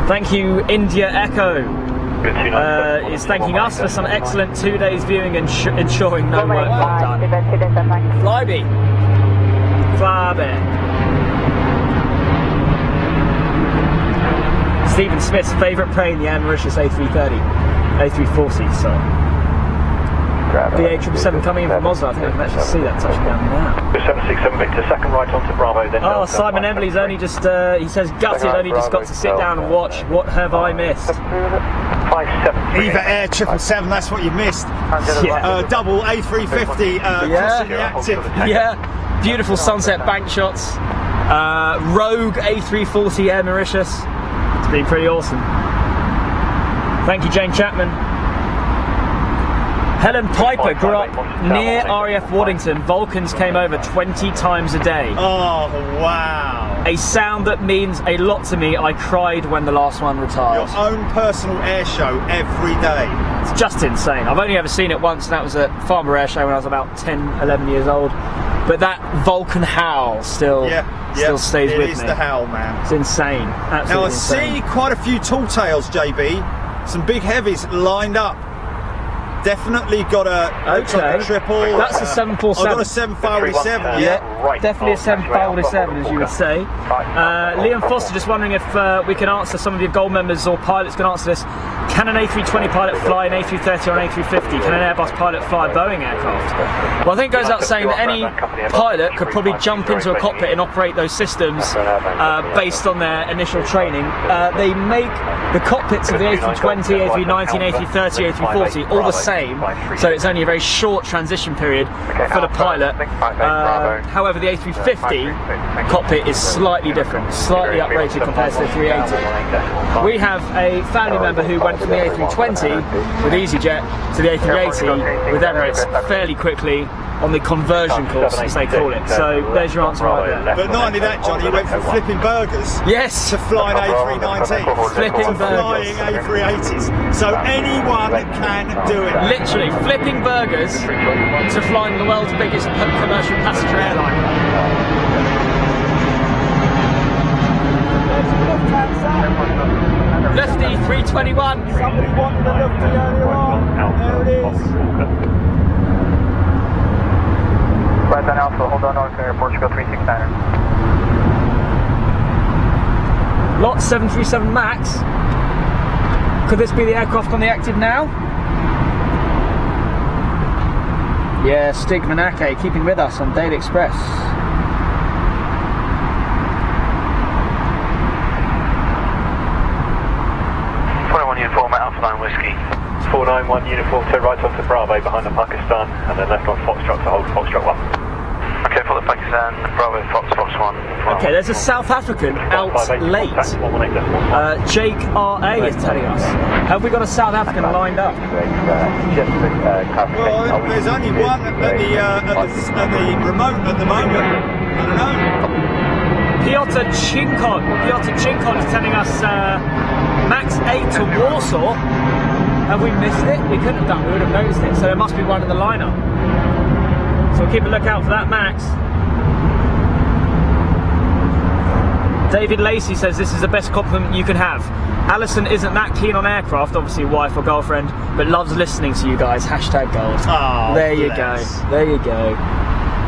Thank you, India Echo. Is thanking us for some excellent 2 days viewing and ensuring no work got done. Flyby. Stephen Smith's favourite plane, the Air Mauritius A340, sorry. BA777 coming in from Oslo. I think I can actually see that touching down now. 767 Victor, second right onto Bravo, then. Oh, Simon Embly's only just, he says gutted, only just got to sit down and watch. What have I missed? Eva Air 777, that's what you missed. Yeah. Double A350 crossing the active. Yeah, beautiful sunset bank shots. Rogue A340 Air Mauritius. It's been pretty awesome. Thank you, Jane Chapman. Helen Piper grew up near RAF Waddington. Vulcans came over 20 times a day. Oh, wow. A sound that means a lot to me. I cried when the last one retired. Your own personal air show every day. It's just insane. I've only ever seen it once, and that was at Farnborough Air Show when I was about 10, 11 years old. But that Vulcan howl still stays with me. It is the howl, man. It's insane. Absolutely now I insane. see quite a few tall tails, JB. Some big heavies lined up. Definitely got a triple. That's a 747. I've got a 747. Yeah, definitely a 747, as you would say. Liam Foster just wondering if we can answer, some of your gold members or pilots can answer this. Can an A320 pilot fly an A330 or an A350? Can an Airbus pilot fly a Boeing aircraft? Well, I think it goes out saying that any pilot could probably jump into a cockpit and operate those systems based on their initial training. They make the cockpits of the A320, A319, A330, A340 all the same. So it's only a very short transition period for the pilot. However, the A350 cockpit is slightly different, slightly uprated compared to the 380. We have a family member who went from the A320 with EasyJet to the A380 with Emirates fairly quickly on the conversion course, as they call it. So there's your answer right there. But not only that, Johnny, you went from flipping burgers to flying A319, flipping burgers, flying A380s. So anyone can do it. Literally, flipping burgers to flying the world's biggest commercial passenger airline. Lefty 321. Somebody wanted a lefty earlier on. There it is. Right on Alpha, hold on, North Air, Portugal 369. Lot 737 Max. Could this be the aircraft on the active now? Yeah, Stig Manake keeping with us on Daily Express. 21 uniform at Alpha 9 Whiskey. 491 uniform, turn right onto Bravo behind the Pakistan, and then left on Foxtrot to hold Foxtrot 1. Okay, for the Pakistan, Bravo, Fox 1. Okay, there's a South African out late. Jake R.A. is telling us. Have we got a South African lined up? Well, there's only one at the remote at the moment. I don't know. Piotr Chinkon is telling us Max 8 to Warsaw. Have we missed it? We couldn't have done, we would have noticed it. So there must be one in the lineup. So we'll keep a lookout for that, Max. David Lacey says this is the best compliment you can have. Alison isn't that keen on aircraft, obviously wife or girlfriend, but loves listening to you guys. Hashtag gold. Oh, there you go. There you go.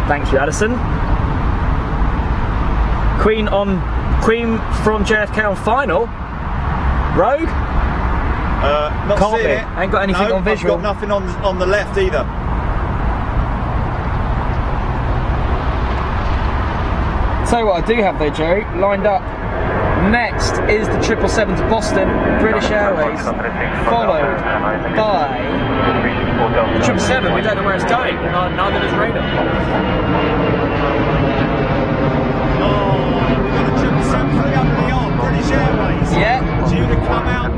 Thank you, Alison. Queen from JFK on final. Rogue? Not Can't seeing be. it. Ain't got anything on visual. I've got nothing on the left either. Tell you what I do have though, Jerry, lined up. Next is the 777 to Boston, British Airways, followed by the 777. We don't know where it's going, neither does radar. Oh, we've got a 777 up the arm, British Airways. Yeah. Due to come out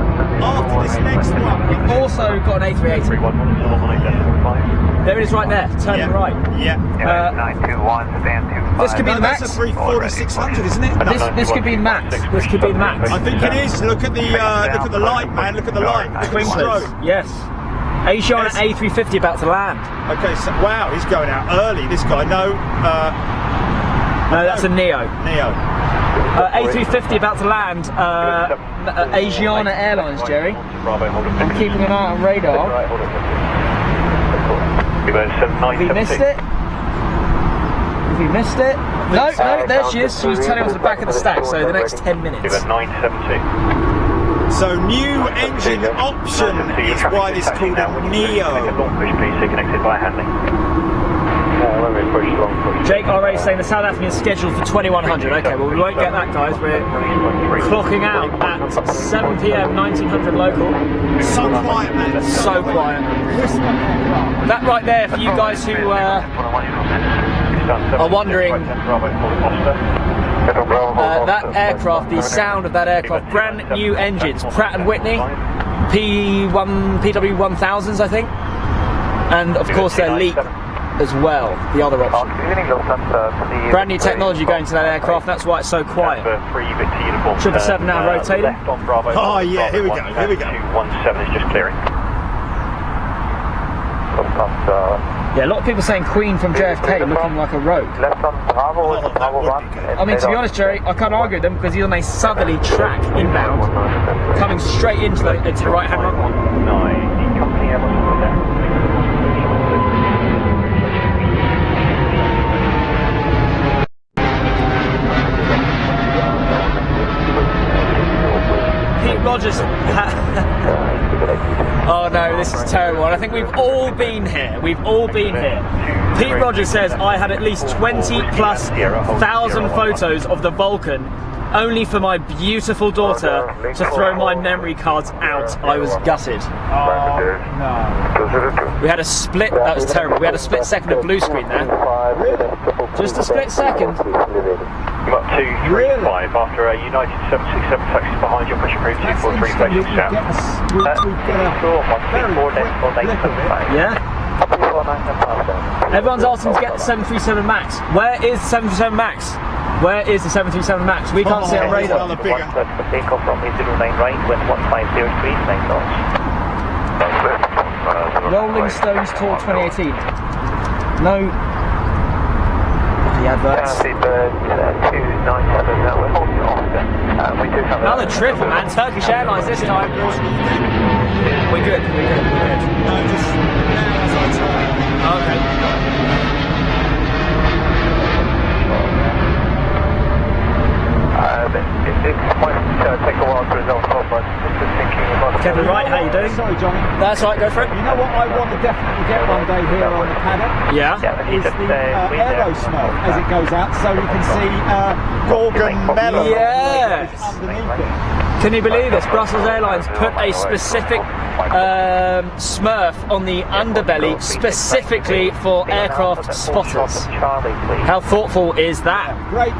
after this next one. We've also got an A380. There it is right there, turning right. Yeah. 921, stand 25. This could be the That's max. a 4600, isn't it? This could be the max. This could be the max. I think it is. Look at the light, man. Look at the light. Look at the Twinklers. strobe. Yes. Aviation A350 about to land. Okay, so wow, he's going out early. This guy. No, that's a Neo. Neo. A350 about to land. Asiana Airlines, Jerry. I'm keeping an eye on radar. Have we missed it? Have we missed it? No, there she is. She's turning onto the back of the stack, so the next 10 minutes. 970. So new engine option is why this is called a Neo. Connected by handling. Jake RA saying the South African is scheduled for 2100. Okay, well we won't get that, guys. We're clocking out at 7 PM 1900 local. So quiet, man. So quiet. That right there, for you guys who are wondering, that aircraft, the sound of that aircraft, brand new engines, Pratt & Whitney, PW1000s, I think, and of course their LEAP as well, the other option. Brand new technology going to that aircraft, that's why it's so quiet. 777 now rotating. Oh yeah, here we go, here we go. 217 is just clearing. Yeah, a lot of people saying Queen from JFK looking like a rogue. I mean, to be honest, Jerry, I can't argue with them because he's on a southerly track inbound, coming straight into the right-hand runway. Pete Rogers. Oh no, this is terrible. And I think we've all been here. We've all been here. Pete Rogers says I had at least 20,000+ photos of the Vulcan only for my beautiful daughter to throw my memory cards out. I was gutted. We had a split, that was terrible. We had a split second of blue screen there. Just a split second. You're up 235 after a United 767 taxi behind your pressure crew 243 facing south. Yeah. Everyone's asking to get the 737 MAX. Where is the 737 MAX? Where is the 737 MAX? We can't see it on radar. Takeoff from 009 range when 1503 main launch. Rolling Stones Tour 2018. No. The adverts. Another triple, man. Turkish Airlines this time. We're good. No, just now as I turn. Okay. It might take a while to resolve, but just thinking about Kevin Wright, how you doing? Sorry, Johnny. That's right, go for it. You know what I want to definitely get one day here on the paddock? Yeah. Is the aero smell as it goes out, so you can see Gorgon Melon Yes. underneath it. Can you believe this? Brussels Airlines put a specific Smurf on the underbelly specifically for aircraft spotters. How thoughtful is that? Great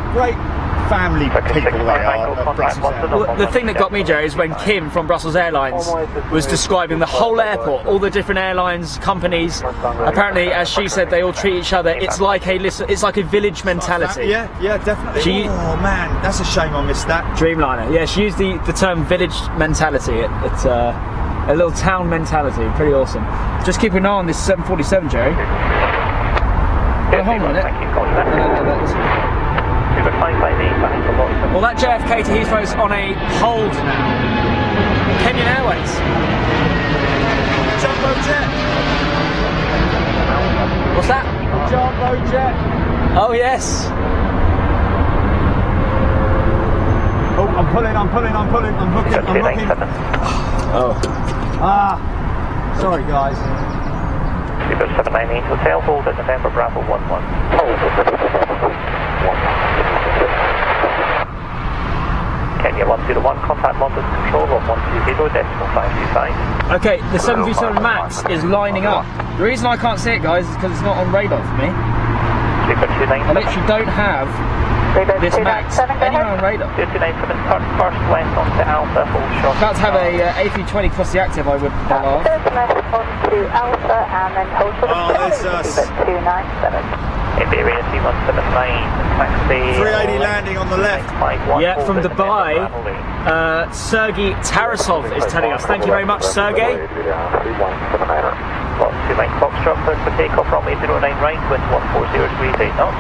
family people they are at Brussels Airlines. Well, the thing that got me, Jerry, is when Kim from Brussels Airlines was describing the whole airport, all the different airlines, companies. Apparently, as she said, they all treat each other. It's like a village mentality. Yeah, definitely. Oh man, that's a shame I missed that. Dreamliner. Yeah, she used the term village mentality. It's a little town mentality. Pretty awesome. Just keep an eye on this 747, Jerry. Oh, hold on a minute. No. Well, that JFK to Heathrow is on a hold now. Kenyan Airways. Jumbo jet. What's that? Jumbo jet. Oh yes. Oh, I'm pulling. pulling, I'm hooking, I'm hooking. Oh. Sorry guys. Super 798 Hotel, hold at November Bravo 11. Hold Kenya 101, contact London Control on 120.525. Okay, the 737 MAX is lining up. The reason I can't see it, guys, is because it's not on radar for me. Super 297. I literally don't have this MAX anywhere on radar. 297, turn first left onto Alpha, hold short. About to have a A320 cross the active, I would ask. onto Alpha and then hold for the there's us. 297. Iberia C179, taxi. 380 landing on the left. Yeah, from Dubai, Sergey Tarasov is telling us. Thank you very much, Sergey. 29 Foxtrot, clear for takeoff, runway 09 right, wind 140 degrees 8 knots.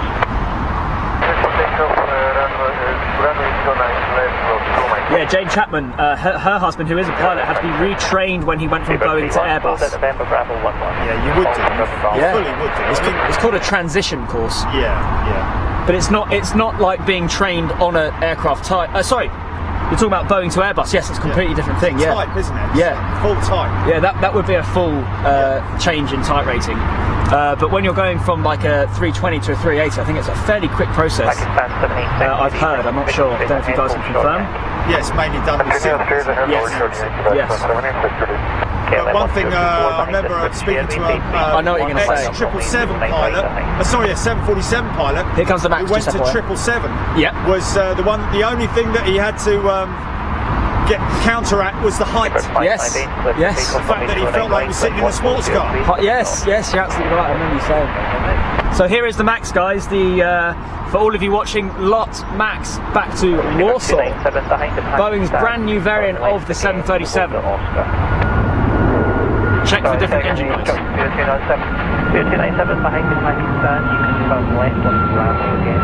Yeah, Jane Chapman, her husband, who is a pilot, had to be retrained when he went from Boeing to Airbus. November Bravo 11. Yeah, you would do. Yeah. Fully would do. It's called a transition course. Yeah. But it's not like being trained on an aircraft type. Sorry, you're talking about Boeing to Airbus. Yes, it's a completely different thing. Yeah, Type, isn't it? Yeah. Full type. Yeah, that would be a full change in type rating. But when you're going from like a 320 to a 380, I think it's a fairly quick process. I've heard. I'm not sure. I don't know if you guys can confirm. Yeah, it's mainly done with signals. Yes. But one thing I remember speaking to I know what you're going to say. ex-777 pilot, sorry, a 747 pilot. Here comes the MAX. Who went to 777. Yeah. Was the only thing that he had to counteract was the height. Yes. Yes. The fact that he felt like he was sitting in a sports car. Yes, you're absolutely right. I remember you saying. So here is the MAX, guys. For all of you watching, Lot Max back to Warsaw. Boeing's brand new variant of the 737. Check for different engine noise. 297 behind the Pakistan, you can turn left on the Bravo again.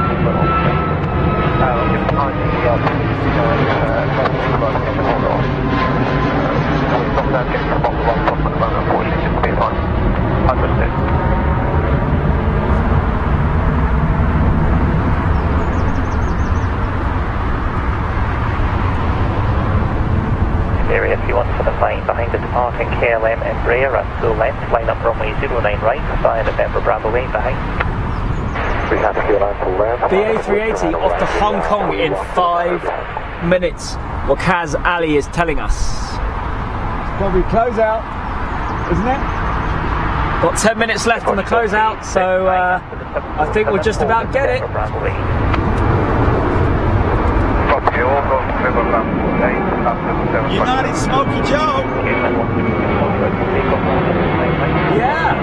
Understood. Area 3179 behind the departing KLM Embraer at full length, line up runway 09 right, via November Bravo 8 behind. The A380 off to Hong Kong in 5 minutes. What Kaz Ali is telling us. Probably close out, isn't it? Got 10 minutes left on the closeout, so I think we'll just about get it. United Smoky Joe. Yeah.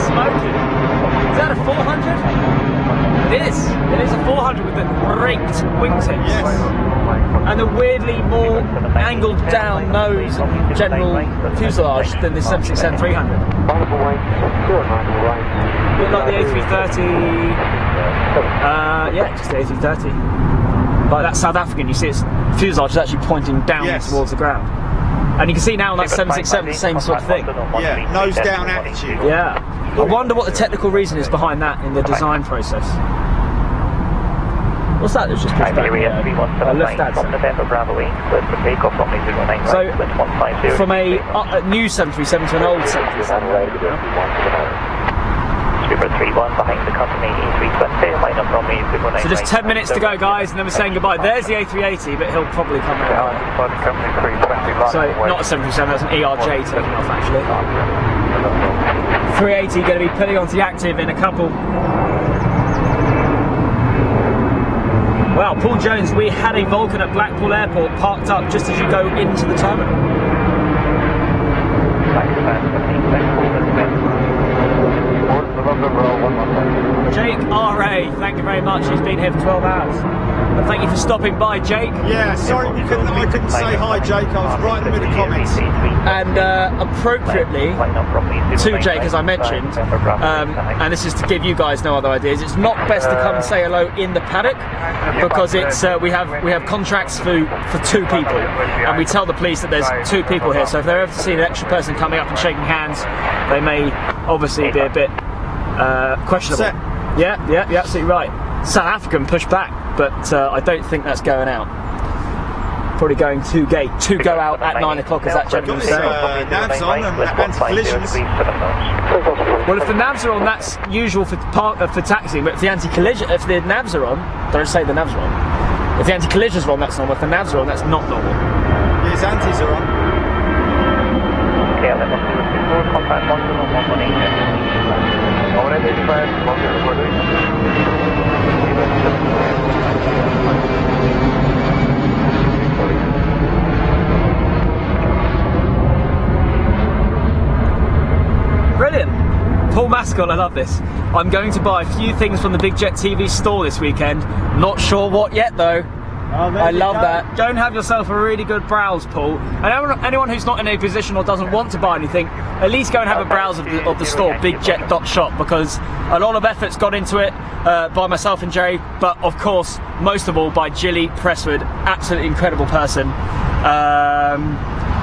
Smoky. Is that a 400? It is. It is a 400 with the raked wingtips. Yes. And the weirdly more angled down nose general fuselage than the 767-300. Bit like the A330. Yeah, just the A330. Like that South African, you see its fuselage is actually pointing down towards the ground. And you can see now on that 767 the same sort of thing. Yeah, nose down attitude. Yeah. I wonder what the technical reason is behind that in the design process. What's that that's just pushed back? Lift adds. So, from a new 737 to an old 737. Super 31 behind the company A320, line up runway 09. So just 10 minutes to go, guys, and then we're saying goodbye. There's the A380, but he'll probably come out. So not a 737, that's an ERJ taking off actually. 380 going to be putting onto the active in a couple. Wow, Paul Jones, we had a Vulcan at Blackpool Airport parked up just as you go into the terminal. Jake R.A., thank you very much. He's been here for 12 hours. And thank you for stopping by, Jake. Yeah, sorry I couldn't say hi, Jake. I was right in the middle of comments. And appropriately to Jake, as I mentioned, and this is to give you guys no other ideas, it's not best to come and say hello in the paddock because it's we have contracts for 2 people, and we tell the police that there's 2 people here. So if they're ever to see an extra person coming up and shaking hands, they may obviously be a bit questionable. Yeah, absolutely right. South African pushed back. but I don't think that's going out. Probably going to gate to go out at 9 o'clock, as that gentleman said. Navs on and anti-collisions. Well, if the navs are on, that's usual for taxiing. But if the anti-collision, if the navs are on, don't say the navs are on. If the anti-collisions are on, that's normal. If the navs are on, that's not normal. His antis are on. Okay, let us do contact 118. Brilliant. Paul Mascot, I love this. I'm going to buy a few things from the Big Jet TV store this weekend. Not sure what yet though. I love that. Go and have yourself a really good browse, Paul. And anyone who's not in a position or doesn't want to buy anything, at least go and have a browse of the store, bigjet.shop, because a lot of effort's gone into it by myself and Jerry, but of course, most of all by Gilly Presswood, absolutely incredible person.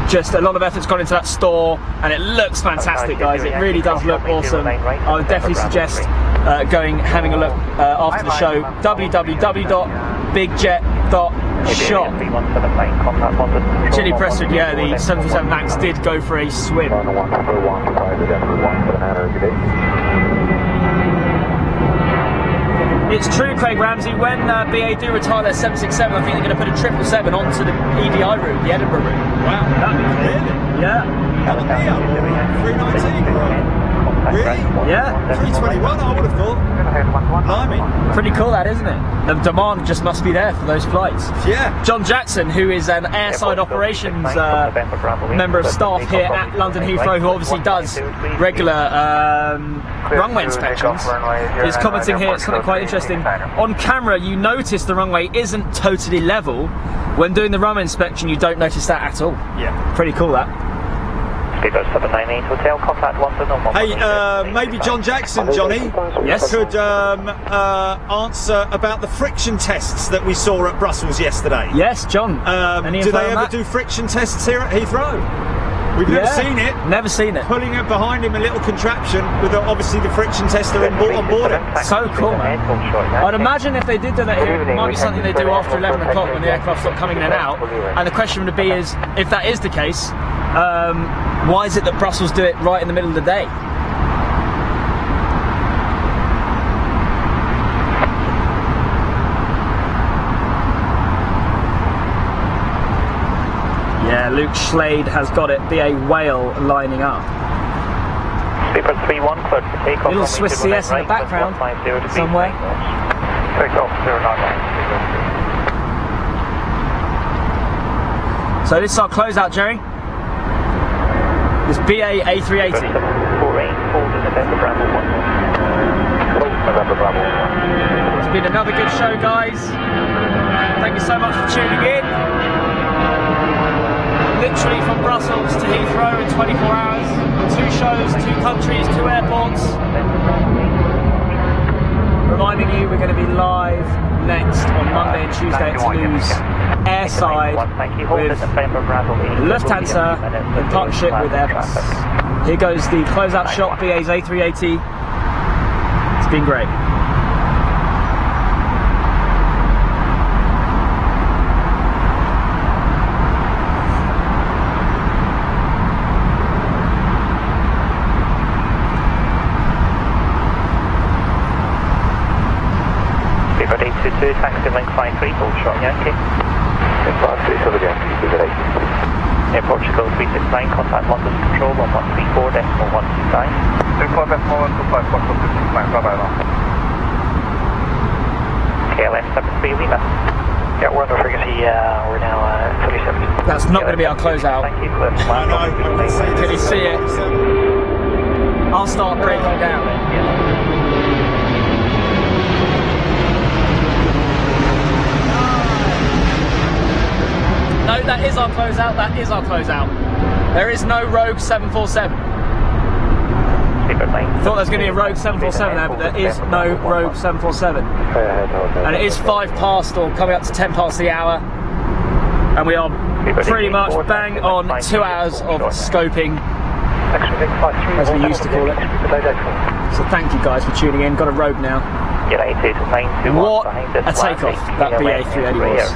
Just a lot of effort's gone into that store, and it looks fantastic, guys. It really does look awesome. I would definitely suggest having a look after the show. www.bigjet.shop. Gilly Presswood, yeah, the 747 Max did go for a swim. It's true, Craig Ramsey, when BA do retire their 767, I think they're going to put a 777 onto the EDI route, the Edinburgh route. Wow, that'd be really? Yeah. That would be up 319. Really? Yeah. 321, I would have thought. Blimey. Pretty cool, that, isn't it? The demand just must be there for those flights. Yeah. John Jackson, who is an airside operations member of staff here at London Heathrow, who obviously does regular runway inspections, is commenting here something quite interesting. On camera, you notice the runway isn't totally level. When doing the runway inspection, you don't notice that at all. Yeah. Pretty cool, that. Hey, maybe John Jackson, Johnny, yes, could answer about the friction tests that we saw at Brussels yesterday. Yes, John. Do they ever do friction tests here at Heathrow? We've never seen it. Never seen it. Pulling it behind him a little contraption with obviously the friction tester on board it. So cool, man. I'd imagine if they did do that here, it might be something they do after 11 o'clock when the aircraft stop coming in and out. And the question would be is, if that is the case, why is it that Brussels do it right in the middle of the day? Yeah, Luke Schlade has got it. BA Whale lining up. Little Swiss CS in the background somewhere. So this is our closeout, Jerry. This BA A380. It's been another good show, guys. Thank you so much for tuning in. Literally from Brussels to Heathrow in 24 hours. 2 shows, 2 countries, 2 airports. Reminding you we're going to be live next on Monday and Tuesday at Toulouse, airside with Lufthansa in partnership with Airbus. Here goes the closeout shot, BA's A380. It's been great. Taxi link 53, full shot Yankee. Air Portugal 369, contact London Control 1134.125. 25.125, bye bye now. KLM 73 Lima. Yeah, we're on the frequency, we're now 37. That's not going to be our closeout. Thank you. Can you see it? I'll start breaking down. No, that is our closeout, that is our closeout. There is no Rogue 747. Thought there was going to be a Rogue 747 there, but there is no Rogue 747. And it is 5 past, or coming up to 10 past the hour. And we are pretty much bang on 2 hours of scoping, as we used to call it. So thank you guys for tuning in. Got a Rogue now. United 921 What behind this a takeoff that BA380 was.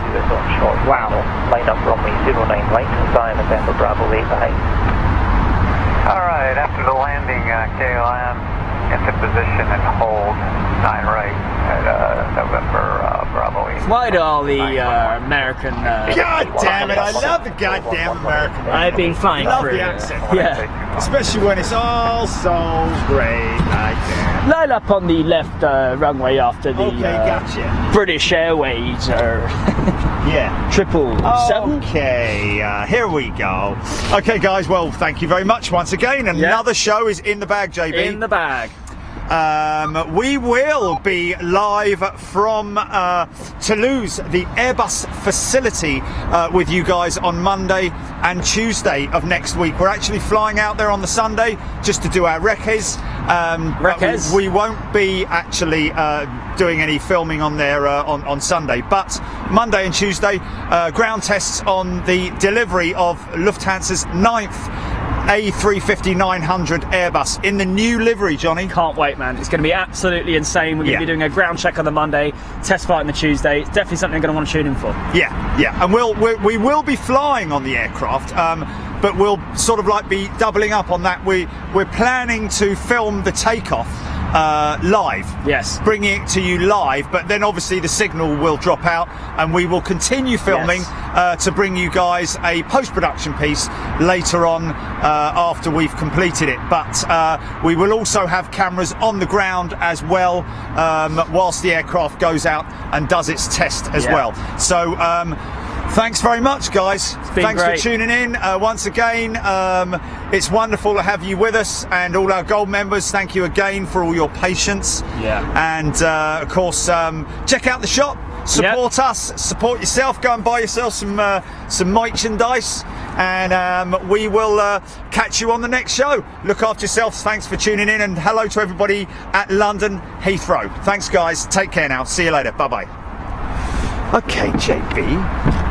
Wow. Line up runway 09 right, Sky November Bravo 8 behind. Alright, after the landing, KLM into position and hold 9 right at November Bravo 8. Why do all the American... God damn it, I love the goddamn American. I've been flying I love through. the accent. Yeah. Especially when it's all so great like that. Line up on the left runway after the Okay, gotcha. British Airways or Yeah. 777. Okay, here we go. Okay, guys, well, thank you very much once again. Another show is in the bag, JB. In the bag. We will be live from Toulouse, the Airbus facility, with you guys on Monday and Tuesday of next week. We're actually flying out there on the Sunday just to do our recces. Recces? We won't be actually doing any filming on there on Sunday, but Monday and Tuesday, ground tests on the delivery of Lufthansa's 9th A350-900 Airbus in the new livery, Johnny. Can't wait, man. It's going to be absolutely insane. We're going to be doing a ground check on the Monday, test flight on the Tuesday. It's definitely something I'm going to want to tune in for. Yeah, and we will be flying on the aircraft, but we'll sort of like be doubling up on that. We're planning to film the takeoff live. Yes. Bringing it to you live, but then obviously the signal will drop out and we will continue filming to bring you guys a post-production piece later on after we've completed it. But we will also have cameras on the ground as well whilst the aircraft goes out and does its test as well. So thanks very much, guys. Thanks great. for tuning in once again. It's wonderful to have you with us, and all our gold members, thank you again for all your patience. And of course, check out the shop, support us, support yourself, go and buy yourself some merchandise, and we will catch you on the next show. Look after yourselves. Thanks for tuning in, and hello to everybody at London Heathrow. Thanks, guys. Take care now. See you later. Bye bye. Okay, JB.